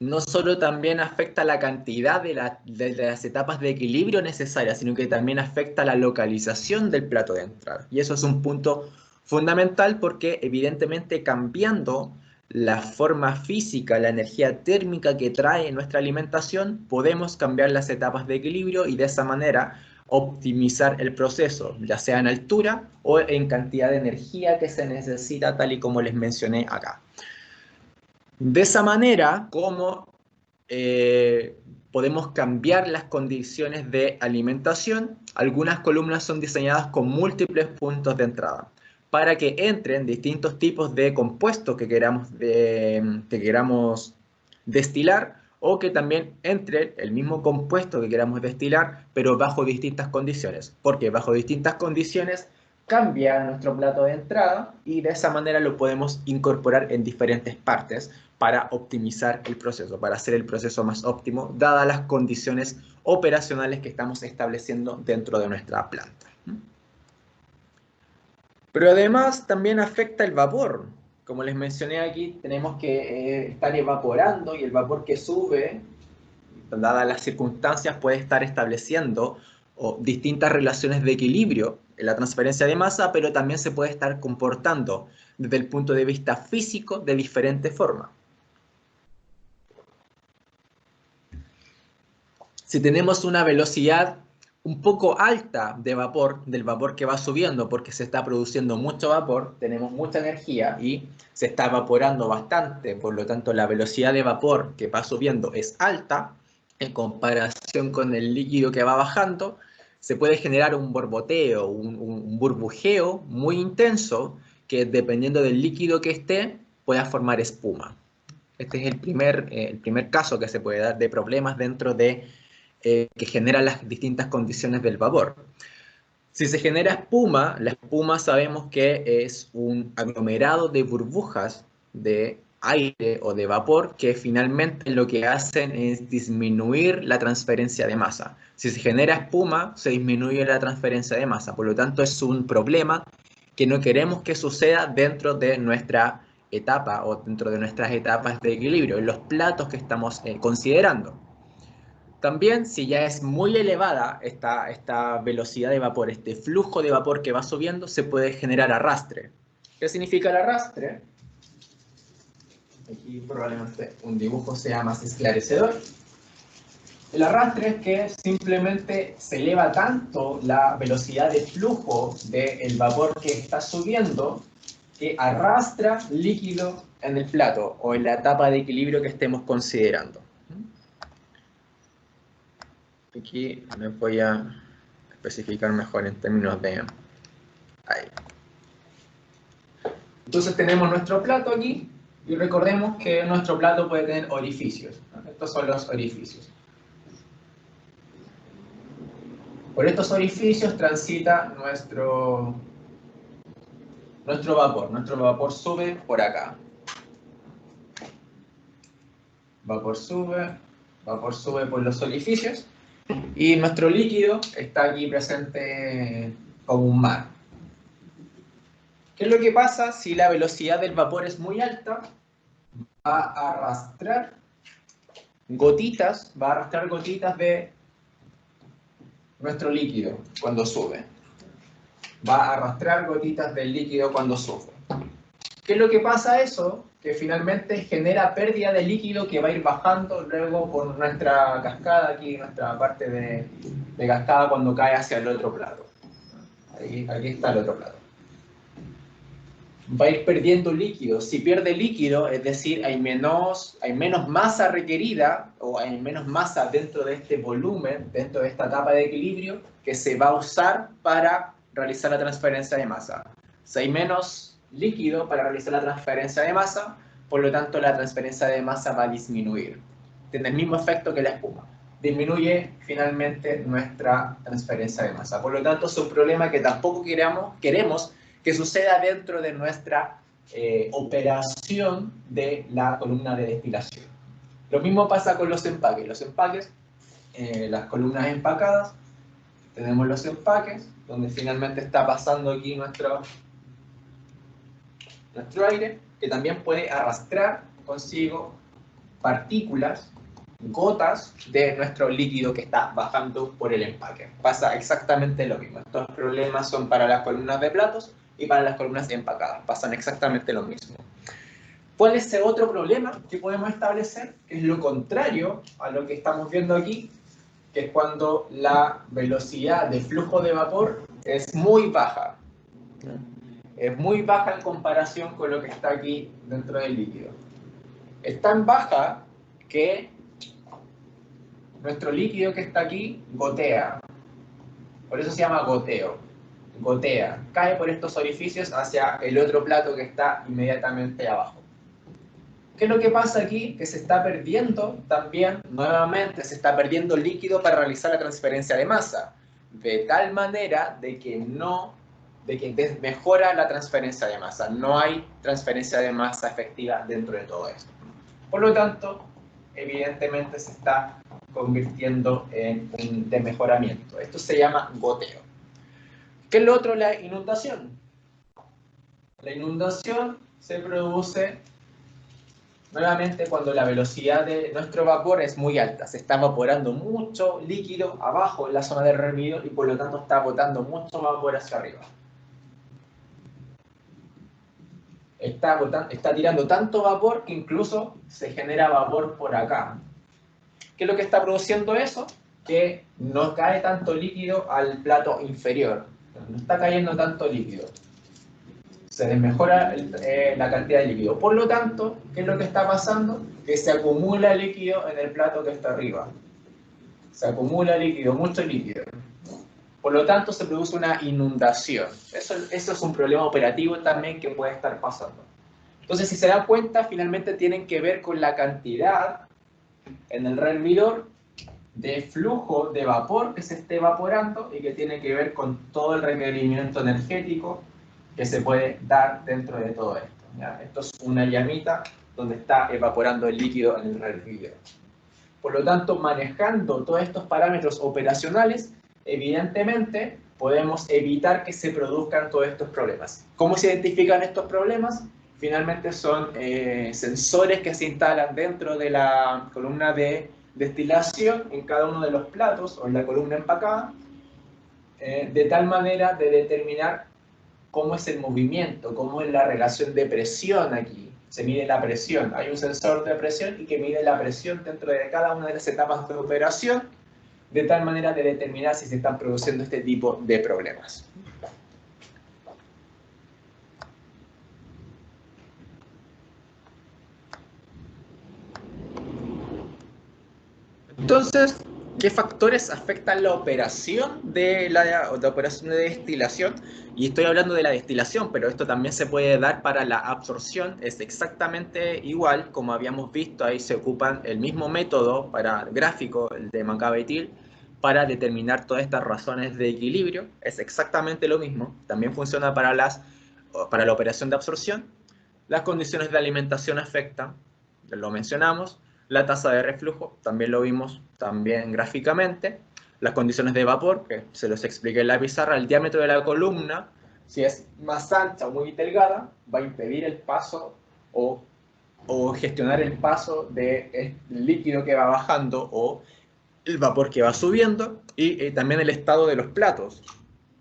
no solo también afecta la cantidad de las etapas de equilibrio necesarias, sino que también afecta la localización del plato de entrada. Y eso es un punto fundamental porque evidentemente cambiando la forma física, la energía térmica que trae nuestra alimentación, podemos cambiar las etapas de equilibrio y de esa manera optimizar el proceso, ya sea en altura o en cantidad de energía que se necesita, tal y como les mencioné acá. De esa manera, ¿cómo podemos cambiar las condiciones de alimentación? Algunas columnas son diseñadas con múltiples puntos de entrada. para que entren distintos tipos de compuestos que queramos destilar, o que también entre el mismo compuesto que queramos destilar, pero bajo distintas condiciones. Porque bajo distintas condiciones cambia nuestro plato de entrada y de esa manera lo podemos incorporar en diferentes partes para optimizar el proceso, para hacer el proceso más óptimo, dadas las condiciones operacionales que estamos estableciendo dentro de nuestra planta. Pero además también afecta el vapor. Como les mencioné aquí, tenemos que estar evaporando, y el vapor que sube, dadas las circunstancias, puede estar estableciendo distintas relaciones de equilibrio en la transferencia de masa, pero también se puede estar comportando desde el punto de vista físico de diferente forma. Si tenemos una velocidad un poco alta de vapor, del vapor que va subiendo porque se está produciendo mucho vapor, tenemos mucha energía y se está evaporando bastante, por lo tanto la velocidad de vapor que va subiendo es alta en comparación con el líquido que va bajando, se puede generar un borboteo, un burbujeo muy intenso que, dependiendo del líquido que esté, pueda formar espuma. Este es el primer caso que se puede dar de problemas dentro de que generan las distintas condiciones del vapor. Si se genera espuma, la espuma sabemos que es un aglomerado de burbujas de aire o de vapor que finalmente lo que hacen es disminuir la transferencia de masa. Si se genera espuma, se disminuye la transferencia de masa. Por lo tanto, es un problema que no queremos que suceda dentro de nuestra etapa o dentro de nuestras etapas de equilibrio, en los platos que estamos considerando. También, si ya es muy elevada esta velocidad de vapor, este flujo de vapor que va subiendo, se puede generar arrastre. ¿Qué significa el arrastre? Aquí probablemente un dibujo sea más esclarecedor. El arrastre es que simplemente se eleva tanto la velocidad de flujo del vapor que está subiendo que arrastra líquido en el plato o en la etapa de equilibrio que estemos considerando. Aquí les voy a especificar mejor en términos de aire. Entonces tenemos nuestro plato aquí y recordemos que nuestro plato puede tener orificios, ¿no? Estos son los orificios. Por estos orificios transita nuestro vapor. Nuestro vapor sube por acá. Vapor sube por los orificios. Y nuestro líquido está aquí presente como un mar. ¿Qué es lo que pasa si la velocidad del vapor es muy alta? Va a arrastrar gotitas de nuestro líquido cuando sube. Va a arrastrar gotitas del líquido cuando sube. ¿Qué es lo que pasa eso? Que finalmente genera pérdida de líquido que va a ir bajando luego por nuestra cascada, aquí nuestra parte de cascada cuando cae hacia el otro plato. Aquí está el otro plato. Va a ir perdiendo líquido. Si pierde líquido, es decir, hay menos masa requerida, o hay menos masa dentro de este volumen, dentro de esta etapa de equilibrio, que se va a usar para realizar la transferencia de masa. Si hay menos líquido para realizar la transferencia de masa, por lo tanto la transferencia de masa va a disminuir. Tiene el mismo efecto que la espuma. Disminuye finalmente nuestra transferencia de masa. Por lo tanto, es un problema que tampoco queremos que suceda dentro de nuestra operación de la columna de destilación. Lo mismo pasa con los empaques. Los empaques, las columnas empacadas, tenemos los empaques, donde finalmente está pasando aquí nuestro aire, que también puede arrastrar consigo partículas, gotas de nuestro líquido que está bajando por el empaque. Pasa exactamente lo mismo. Estos problemas son para las columnas de platos y para las columnas empacadas. Pasan exactamente lo mismo. ¿Cuál es ese otro problema que podemos establecer? Que es lo contrario a lo que estamos viendo aquí, que es cuando la velocidad de flujo de vapor es muy baja. Es muy baja en comparación con lo que está aquí dentro del líquido. Es tan baja que nuestro líquido que está aquí gotea. Por eso se llama goteo. gotea, cae por estos orificios hacia el otro plato que está inmediatamente abajo. ¿Qué es lo que pasa aquí? Que se está perdiendo también, nuevamente, se está perdiendo líquido para realizar la transferencia de masa, de tal manera de que mejora la transferencia de masa. No hay transferencia de masa efectiva dentro de todo esto. Por lo tanto, evidentemente se está convirtiendo en un desmejoramiento. Esto se llama goteo. ¿Qué es lo otro? La inundación. La inundación se produce nuevamente cuando la velocidad de nuestro vapor es muy alta. Se está evaporando mucho líquido abajo en la zona de hervidor y por lo tanto está botando mucho vapor hacia arriba. Está tirando tanto vapor que incluso se genera vapor por acá. ¿Qué es lo que está produciendo eso? Que no cae tanto líquido al plato inferior. No está cayendo tanto líquido. Se desmejora la cantidad de líquido. Por lo tanto, ¿qué es lo que está pasando? Que se acumula líquido en el plato que está arriba. Se acumula líquido, mucho líquido. Por lo tanto, se produce una inundación. Eso es un problema operativo también que puede estar pasando. Entonces, si se dan cuenta, finalmente tienen que ver con la cantidad en el hervidor de flujo de vapor que se esté evaporando y que tiene que ver con todo el requerimiento energético que se puede dar dentro de todo esto. ¿Ya? Esto es una llamita donde está evaporando el líquido en el hervidor. Por lo tanto, manejando todos estos parámetros operacionales, evidentemente podemos evitar que se produzcan todos estos problemas. ¿Cómo se identifican estos problemas? Finalmente son sensores que se instalan dentro de la columna de destilación en cada uno de los platos o en la columna empacada, de tal manera de determinar cómo es el movimiento, cómo es la relación de presión aquí. Se mide la presión. Hay un sensor de presión y que mide la presión dentro de cada una de las etapas de operación, de tal manera de determinar si se están produciendo este tipo de problemas. Entonces, ¿qué factores afectan la operación de operación de destilación? Y estoy hablando de la destilación, pero esto también se puede dar para la absorción. Es exactamente igual, como habíamos visto, ahí se ocupan el mismo método para gráfico, el de Maccabe-Thiele, para determinar todas estas razones de equilibrio. Es exactamente lo mismo. También funciona para la operación de absorción. Las condiciones de alimentación afectan, lo mencionamos. La tasa de reflujo, también lo vimos también gráficamente. Las condiciones de vapor, que se los expliqué en la pizarra. El diámetro de la columna, si es más ancha o muy delgada, va a impedir el paso o gestionar el paso del líquido que va bajando o el vapor que va subiendo. Y también el estado de los platos.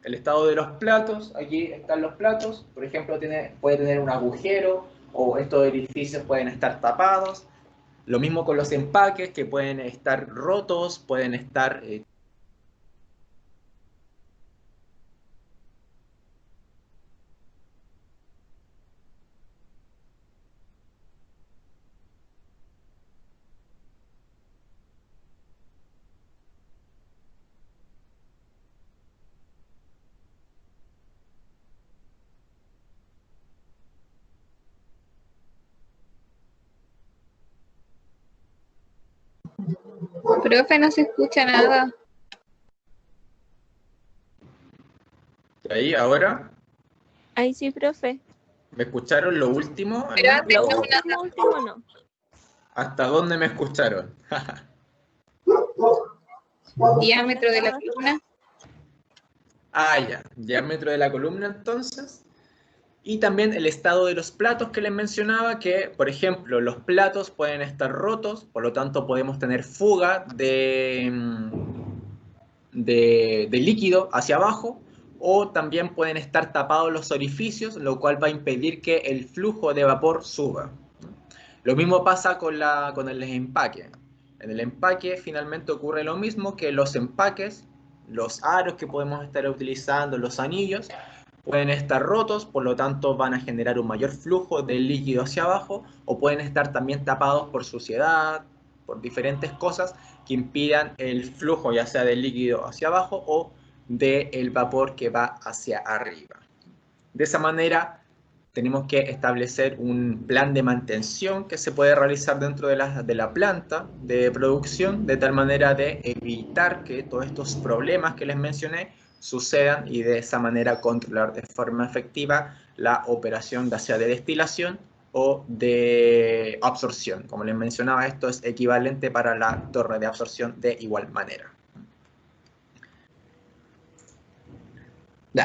El estado de los platos, aquí están los platos, por ejemplo, puede tener un agujero o estos edificios pueden estar tapados. Lo mismo con los empaques, que pueden estar rotos, pueden estar... Profe, no se escucha nada. Ahí, ahora, Ahí sí, profe. ¿me escucharon lo último? Pero antes Lo último no. ¿Hasta dónde me escucharon? diámetro de la columna. Ah, ya, diámetro de la columna entonces. Y también el estado de los platos que les mencionaba, que por ejemplo los platos pueden estar rotos, por lo tanto podemos tener fuga de líquido hacia abajo, o también pueden estar tapados los orificios, lo cual va a impedir que el flujo de vapor suba. Lo mismo pasa con el empaque. En el empaque finalmente ocurre lo mismo que los empaques, los aros que podemos estar utilizando, los anillos, pueden estar rotos, por lo tanto van a generar un mayor flujo de líquido hacia abajo, o pueden estar también tapados por suciedad, por diferentes cosas que impidan el flujo ya sea del líquido hacia abajo o del vapor que va hacia arriba. De esa manera, tenemos que establecer un plan de mantención que se puede realizar dentro de la planta de producción, de tal manera de evitar que todos estos problemas que les mencioné sucedan y de esa manera controlar de forma efectiva la operación ya sea de destilación o de absorción. Como les mencionaba, esto es equivalente para la torre de absorción de igual manera.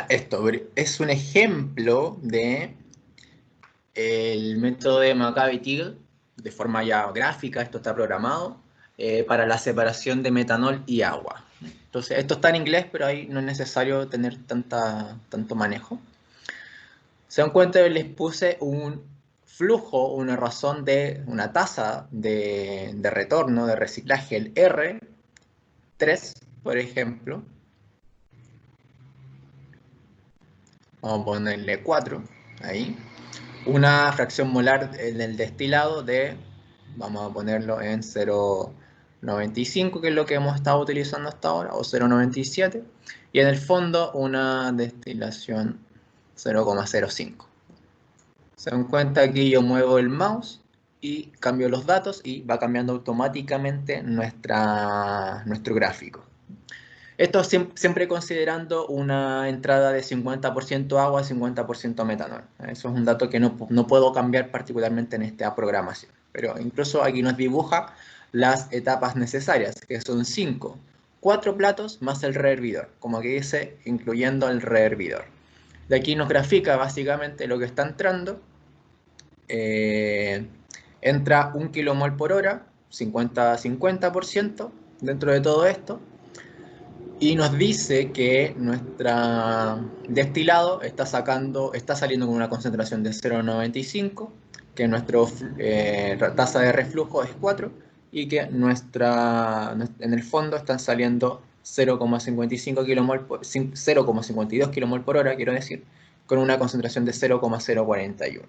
Esto es un ejemplo de el método de Maccabi-Thiele, de forma ya gráfica, esto está programado, para la separación de metanol y agua. Entonces, esto está en inglés, pero ahí no es necesario tener tanto manejo. Se dan cuenta que les puse un flujo, una razón de una tasa de retorno, de reciclaje, el R3, por ejemplo. Vamos a ponerle 4, ahí. Una fracción molar en el destilado de, vamos a ponerlo en 0,95, que es lo que hemos estado utilizando hasta ahora, o 0,97, y en el fondo una destilación 0,05. Se dan cuenta aquí yo muevo el mouse y cambio los datos y va cambiando automáticamente nuestro gráfico. Esto siempre considerando una entrada de 50% agua y 50% metanol. Eso es un dato que no puedo cambiar particularmente en esta programación. Pero incluso aquí nos dibuja las etapas necesarias, que son 5. 4 platos más el rehervidor, como aquí dice, incluyendo el rehervidor. De aquí nos grafica básicamente lo que está entrando. Entra 1 kilomol por hora, 50-50% dentro de todo esto. Y nos dice que nuestro destilado está saliendo con una concentración de 0,95, que nuestra tasa de reflujo es 4 y que en el fondo están saliendo 0,55 kilomol 0,52 kilomol por hora, quiero decir, con una concentración de 0,041.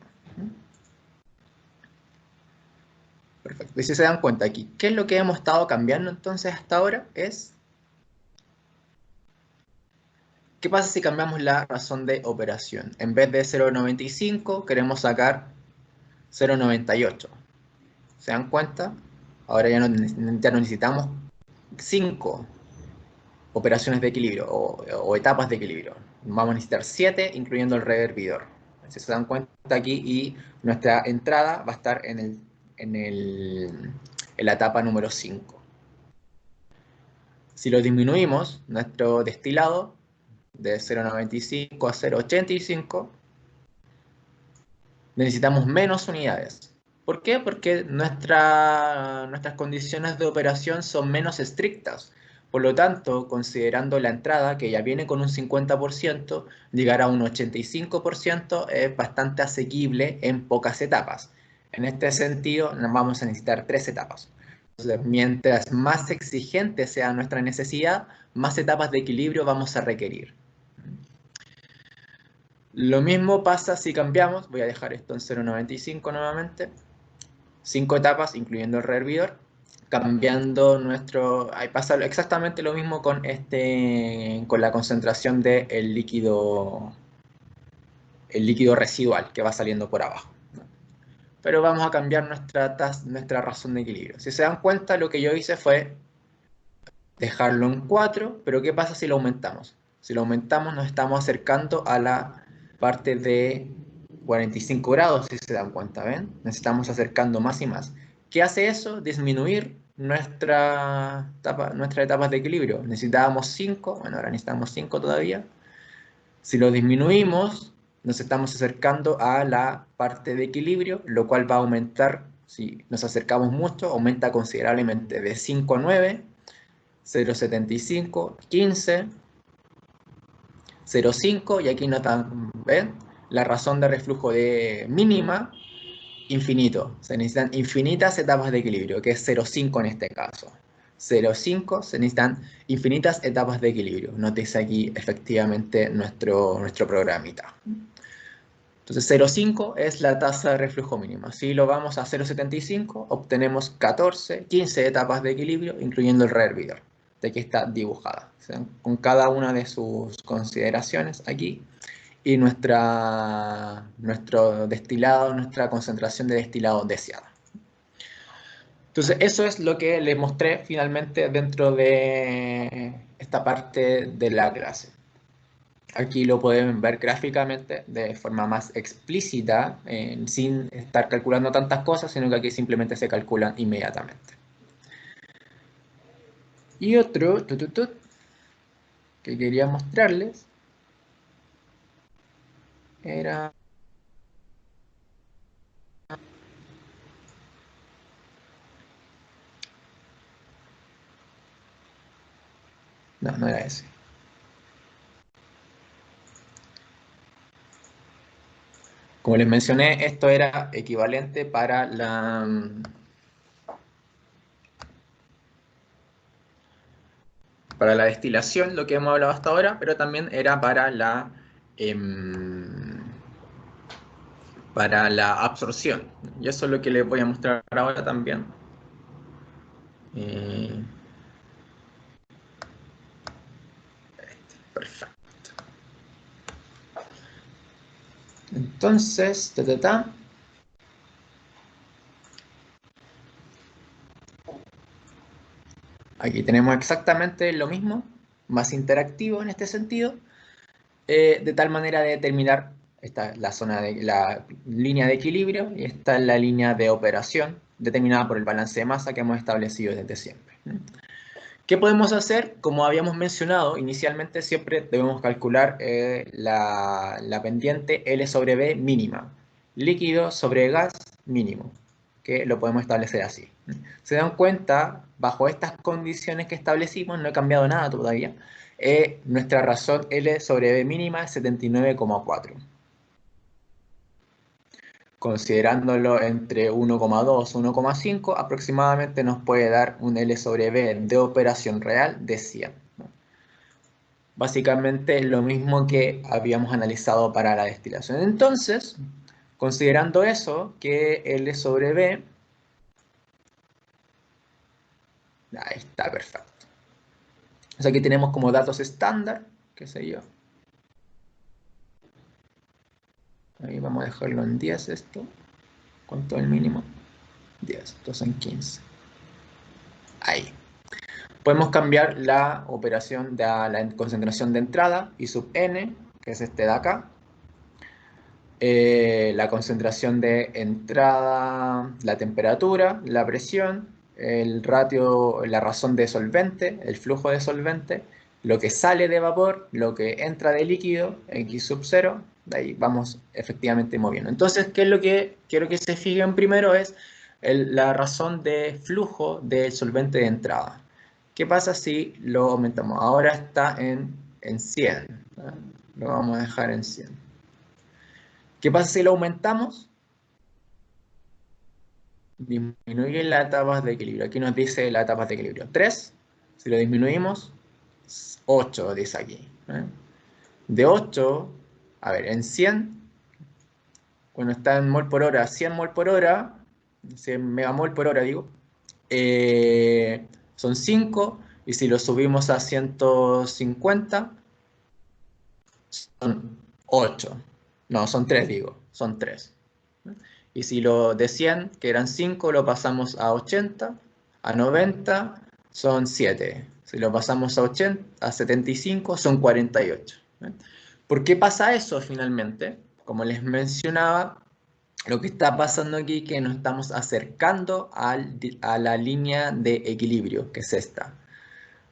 Perfecto. Y si se dan cuenta aquí, ¿qué es lo que hemos estado cambiando entonces hasta ahora? ¿Qué pasa si cambiamos la razón de operación? En vez de 0,95 queremos sacar 0,98. ¿Se dan cuenta? Ahora ya no necesitamos 5 operaciones de equilibrio o etapas de equilibrio. Vamos a necesitar 7, incluyendo el rehervidor. Si se dan cuenta aquí, y nuestra entrada va a estar en la etapa número 5. Si lo disminuimos, nuestro destilado de 0,95 a 0,85, necesitamos menos unidades. ¿Por qué? Porque nuestras condiciones de operación son menos estrictas. Por lo tanto, considerando la entrada, que ya viene con un 50%, llegar a un 85% es bastante asequible en pocas etapas. En este sentido, vamos a necesitar 3 etapas. Entonces, mientras más exigente sea nuestra necesidad, más etapas de equilibrio vamos a requerir. Lo mismo pasa si cambiamos, voy a dejar esto en 0,95 nuevamente, 5 etapas incluyendo el rehervidor, cambiando ahí pasa exactamente lo mismo con la concentración del líquido residual que va saliendo por abajo. Pero vamos a cambiar nuestra razón de equilibrio. Si se dan cuenta, lo que yo hice fue dejarlo en 4, pero ¿qué pasa si lo aumentamos? Si lo aumentamos, nos estamos acercando a la parte de 45 grados, si se dan cuenta, ¿ven? Nos estamos acercando más y más. ¿Qué hace eso? Disminuir nuestras etapas de equilibrio. Necesitábamos 5, bueno, ahora necesitamos 5 todavía. Si lo disminuimos, nos estamos acercando a la parte de equilibrio, lo cual va a aumentar, si nos acercamos mucho, aumenta considerablemente de 5 a 9, 0,75, 15, 0,5, y aquí notan, ¿ven? La razón de reflujo de mínima, infinito. Se necesitan infinitas etapas de equilibrio, que es 0,5 en este caso. 0,5 se necesitan infinitas etapas de equilibrio. Nótese aquí efectivamente nuestro programita. Entonces 0,5 es la tasa de reflujo mínima. Si lo vamos a 0,75, obtenemos 15 etapas de equilibrio, incluyendo el rehervidor. de que está dibujada, ¿sí? Con cada una de sus consideraciones aquí y nuestro destilado, nuestra concentración de destilado deseada. Entonces, eso es lo que les mostré finalmente dentro de esta parte de la clase. Aquí lo pueden ver gráficamente de forma más explícita, sin estar calculando tantas cosas, sino que aquí simplemente se calculan inmediatamente. Y otro que quería mostrarles era... No, no era ese. Como les mencioné, esto era equivalente para la destilación, lo que hemos hablado hasta ahora, pero también era para la absorción. Y eso es lo que les voy a mostrar ahora también. Perfecto. Entonces, aquí tenemos exactamente lo mismo, más interactivo en este sentido, de tal manera de determinar, esta es la línea de equilibrio y esta es la línea de operación determinada por el balance de masa que hemos establecido desde siempre. ¿Qué podemos hacer? Como habíamos mencionado inicialmente, siempre debemos calcular la pendiente L sobre B mínima, líquido sobre gas mínimo, que lo podemos establecer así. Se dan cuenta, bajo estas condiciones que establecimos, no he cambiado nada todavía, nuestra razón L sobre B mínima es 79,4. Considerándolo entre 1,2 y 1,5, aproximadamente nos puede dar un L sobre B de operación real de 100. Básicamente lo mismo que habíamos analizado para la destilación. Entonces, considerando eso, que L sobre B, ahí está, perfecto. O sea, aquí tenemos como datos estándar, qué sé yo. Ahí vamos a dejarlo en 10 esto. ¿Cuánto es el mínimo? 10, estos son 15. Ahí. Podemos cambiar la operación de la concentración de entrada, I sub n, que es este de acá. La concentración de entrada, la temperatura, la presión, el ratio, la razón de solvente, el flujo de solvente, lo que sale de vapor, lo que entra de líquido, X sub 0, de ahí vamos efectivamente moviendo. Entonces, ¿qué es lo que quiero que se fijen primero? Es la razón de flujo del solvente de entrada. ¿Qué pasa si lo aumentamos? Ahora está en 100, ¿no? Lo vamos a dejar en 100. ¿Qué pasa si lo aumentamos? Disminuye las etapas de equilibrio. Aquí nos dice las etapas de equilibrio. 3. Si lo disminuimos, 8 dice aquí. De 8, a ver, en 100, cuando está en mol por hora, 100 mol por hora, 100 megamol por hora, digo, son 5. Y si lo subimos a 150, son 8. No, son 3, digo, son 3. Y si lo de 100, que eran 5, lo pasamos a 80, a 90, son 7. Si lo pasamos a 80, a 75, son 48. ¿Por qué pasa eso finalmente? Como les mencionaba, lo que está pasando aquí es que nos estamos acercando a la línea de equilibrio, que es esta.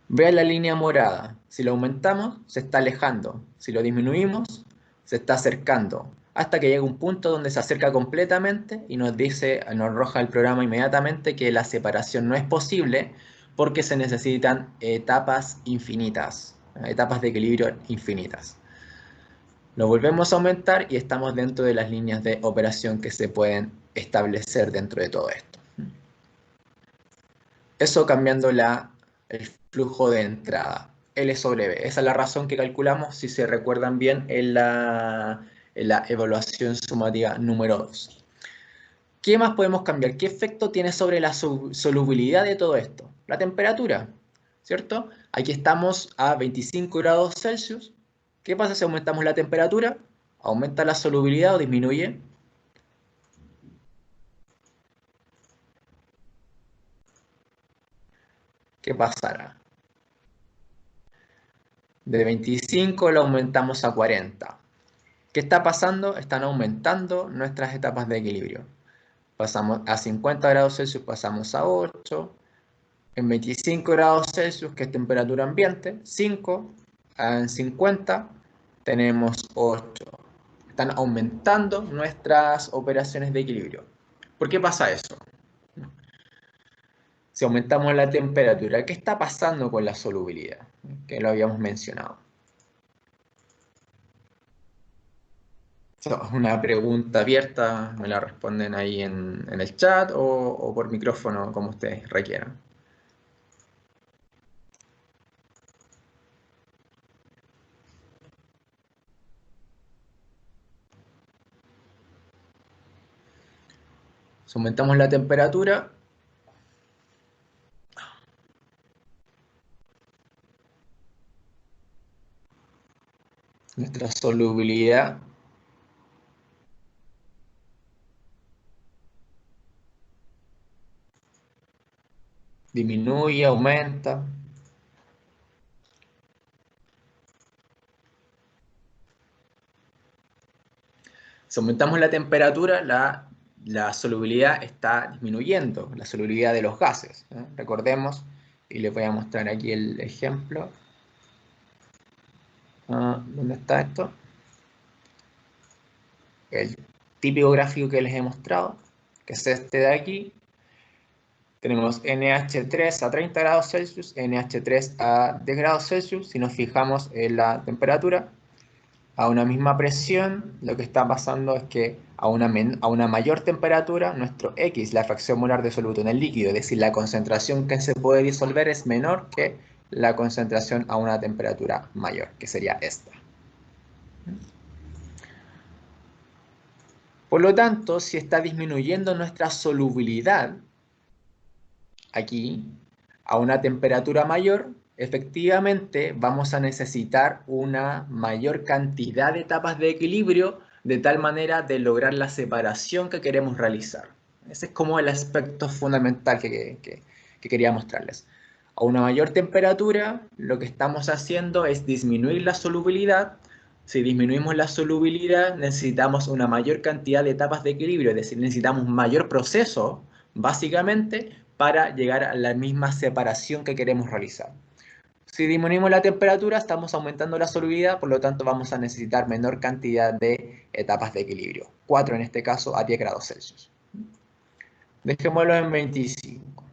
Vean la línea morada. Si lo aumentamos, se está alejando. Si lo disminuimos, se está acercando. Hasta que llega un punto donde se acerca completamente y nos arroja el programa inmediatamente que la separación no es posible porque se necesitan etapas infinitas, etapas de equilibrio infinitas. Lo volvemos a aumentar y estamos dentro de las líneas de operación que se pueden establecer dentro de todo esto. Eso cambiando el flujo de entrada, L sobre B. Esa es la razón que calculamos, si se recuerdan bien, en la evaluación sumativa número 2. ¿Qué más podemos cambiar? ¿Qué efecto tiene sobre la solubilidad de todo esto? La temperatura. ¿cierto? Aquí estamos a 25 grados Celsius. ¿Qué pasa si aumentamos la temperatura? ¿Aumenta la solubilidad o disminuye? ¿Qué pasará? De 25 lo aumentamos a 40. ¿Qué está pasando? Están aumentando nuestras etapas de equilibrio. Pasamos a 50 grados Celsius, pasamos a 8. En 25 grados Celsius, que es temperatura ambiente, 5. En 50 tenemos 8. Están aumentando nuestras operaciones de equilibrio. ¿Por qué pasa eso? Si aumentamos la temperatura, ¿qué está pasando con la solubilidad? Que lo habíamos mencionado. Es una pregunta abierta, me la responden ahí en el chat o por micrófono, como ustedes requieran. Si aumentamos la temperatura, nuestra solubilidad disminuye, aumenta. Si aumentamos la temperatura, la solubilidad está disminuyendo, la solubilidad de los gases. Recordemos, y les voy a mostrar aquí el ejemplo. ¿Dónde está esto? El típico gráfico que les he mostrado, que es este de aquí. Tenemos NH3 a 30 grados Celsius, NH3 a 10 grados Celsius. Si nos fijamos en la temperatura, a una misma presión, lo que está pasando es que a una mayor temperatura, nuestro X, la fracción molar de soluto en el líquido, es decir, la concentración que se puede disolver es menor que la concentración a una temperatura mayor, que sería esta. Por lo tanto, si está disminuyendo nuestra solubilidad, aquí, a una temperatura mayor, efectivamente vamos a necesitar una mayor cantidad de etapas de equilibrio de tal manera de lograr la separación que queremos realizar. Ese es como el aspecto fundamental que quería mostrarles. A una mayor temperatura, lo que estamos haciendo es disminuir la solubilidad. Si disminuimos la solubilidad, necesitamos una mayor cantidad de etapas de equilibrio, es decir, necesitamos mayor proceso, básicamente, para llegar a la misma separación que queremos realizar. Si disminuimos la temperatura, estamos aumentando la solubilidad, por lo tanto vamos a necesitar menor cantidad de etapas de equilibrio. 4 en este caso a 10 grados Celsius. Dejémoslo en 25.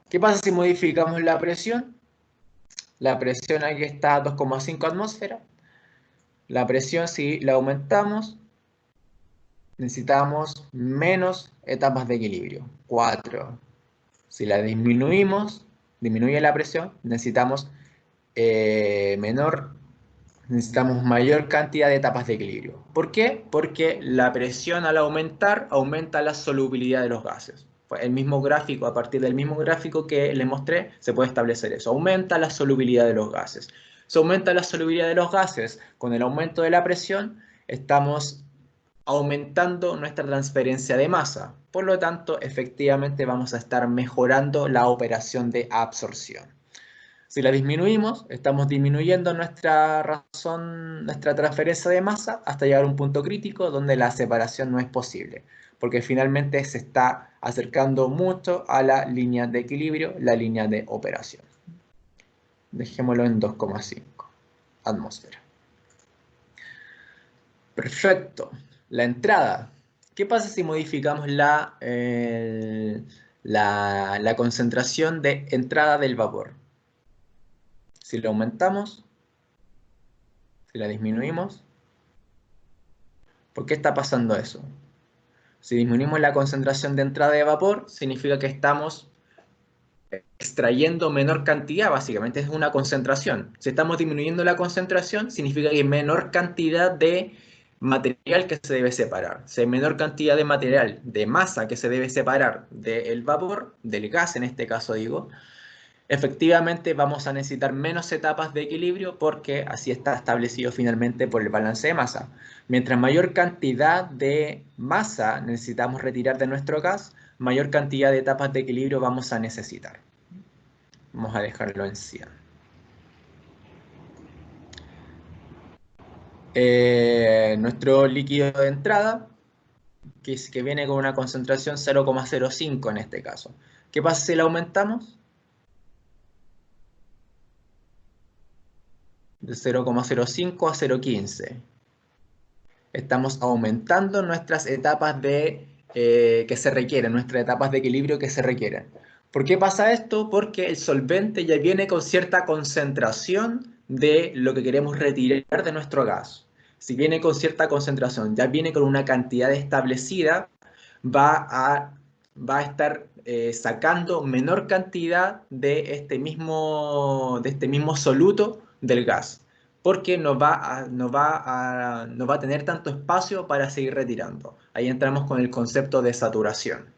¿Qué pasa si modificamos la presión? La presión aquí está a 2,5 atmósferas. La presión, si la aumentamos, necesitamos menos etapas de equilibrio. 4. Si la disminuimos, disminuye la presión, necesitamos mayor cantidad de etapas de equilibrio. ¿Por qué? Porque la presión al aumentar aumenta la solubilidad de los gases. El mismo gráfico, a partir del mismo gráfico que les mostré, se puede establecer eso. Aumenta la solubilidad de los gases. Si aumenta la solubilidad de los gases con el aumento de la presión, estamos aumentando nuestra transferencia de masa. Por lo tanto, efectivamente vamos a estar mejorando la operación de absorción. Si la disminuimos, estamos disminuyendo nuestra transferencia de masa hasta llegar a un punto crítico donde la separación no es posible, porque finalmente se está acercando mucho a la línea de equilibrio, la línea de operación. Dejémoslo en 2,5 atmósferas. Perfecto. La entrada. ¿Qué pasa si modificamos la concentración de entrada del vapor? Si la aumentamos, si la disminuimos, ¿por qué está pasando eso? Si disminuimos la concentración de entrada de vapor, significa que estamos extrayendo menor cantidad, básicamente es una concentración. Si estamos disminuyendo la concentración, significa que hay menor cantidad de material que se debe separar. Si hay menor cantidad de material, de masa que se debe separar del vapor, del gas en este caso digo, efectivamente vamos a necesitar menos etapas de equilibrio porque así está establecido finalmente por el balance de masa. Mientras mayor cantidad de masa necesitamos retirar de nuestro gas, mayor cantidad de etapas de equilibrio vamos a necesitar. Vamos a dejarlo en 100. Nuestro líquido de entrada, que viene con una concentración 0,05 en este caso. ¿Qué pasa si la aumentamos? De 0,05 a 0,15. Estamos aumentando nuestras etapas que se requieren, nuestras etapas de equilibrio que se requieren. ¿Por qué pasa esto? Porque el solvente ya viene con cierta concentración de lo que queremos retirar de nuestro gas. Si viene con cierta concentración, ya viene con una cantidad establecida, va a estar sacando menor cantidad de este mismo soluto del gas, porque no va a tener tanto espacio para seguir retirando. Ahí entramos con el concepto de saturación.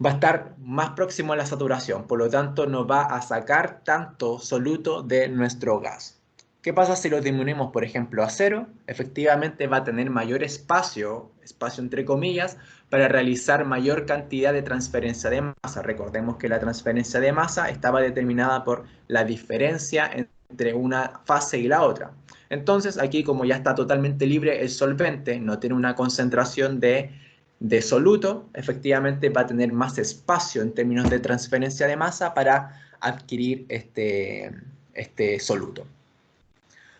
Va a estar más próximo a la saturación, por lo tanto no va a sacar tanto soluto de nuestro gas. ¿Qué pasa si lo disminuimos, por ejemplo, a 0? Efectivamente va a tener mayor espacio entre comillas, para realizar mayor cantidad de transferencia de masa. Recordemos que la transferencia de masa estaba determinada por la diferencia entre una fase y la otra. Entonces aquí, como ya está totalmente libre el solvente, no tiene una concentración de soluto, efectivamente va a tener más espacio en términos de transferencia de masa para adquirir este soluto.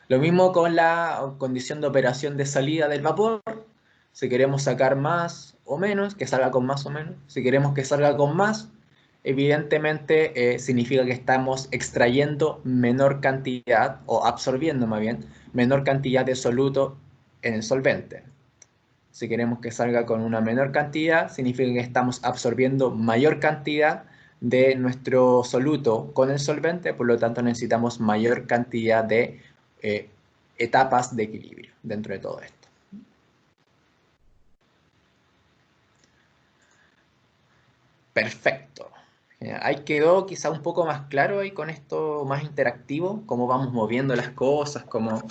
Lo mismo con la condición de operación de salida del vapor. Si queremos sacar más o menos, que salga con más o menos. Si queremos que salga con más, evidentemente significa que estamos extrayendo menor cantidad, o absorbiendo más bien, menor cantidad de soluto en el solvente. Si queremos que salga con una menor cantidad, significa que estamos absorbiendo mayor cantidad de nuestro soluto con el solvente, por lo tanto necesitamos mayor cantidad de etapas de equilibrio dentro de todo esto. Perfecto. Ahí quedó quizá un poco más claro ahí con esto más interactivo, cómo vamos moviendo las cosas, cómo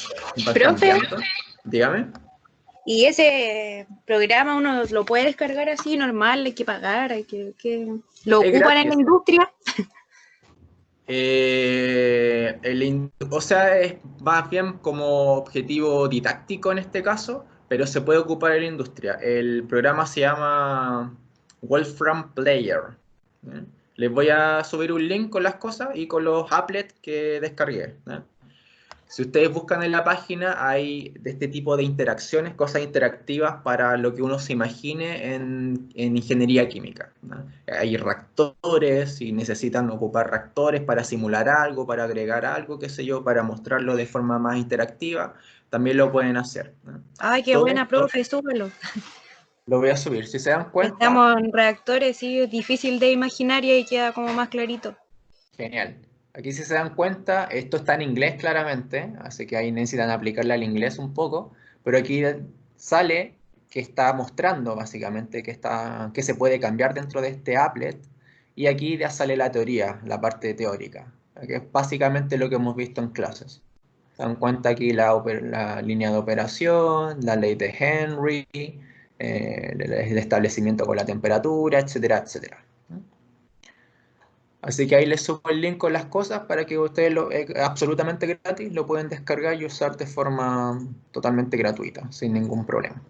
va cambiando. Dígame. ¿Y ese programa uno lo puede descargar así normal? ¿Hay que pagar? ¿Lo ocupan en la industria? O sea, es más bien como objetivo didáctico en este caso, pero se puede ocupar en la industria. El programa se llama Wolfram Player. Les voy a subir un link con las cosas y con los applets que descargué. Si ustedes buscan en la página, hay de este tipo de interacciones, cosas interactivas para lo que uno se imagine en ingeniería química, ¿no? Hay reactores, si necesitan ocupar reactores para simular algo, para agregar algo, qué sé yo, para mostrarlo de forma más interactiva, también lo pueden hacer, ¿no? Ay, qué buena, profe, súbelo. Lo voy a subir, si se dan cuenta. Estamos en reactores, sí, es difícil de imaginar y ahí queda como más clarito. Genial. Aquí si se dan cuenta, esto está en inglés claramente, así que ahí necesitan aplicarle al inglés un poco, pero aquí sale que está mostrando básicamente que se puede cambiar dentro de este applet, y aquí ya sale la teoría, la parte teórica, que es básicamente lo que hemos visto en clases. Se dan cuenta aquí la línea de operación, la ley de Henry, el establecimiento con la temperatura, etcétera, etcétera. Así que ahí les subo el link con las cosas para que ustedes, absolutamente gratis, lo pueden descargar y usar de forma totalmente gratuita, sin ningún problema.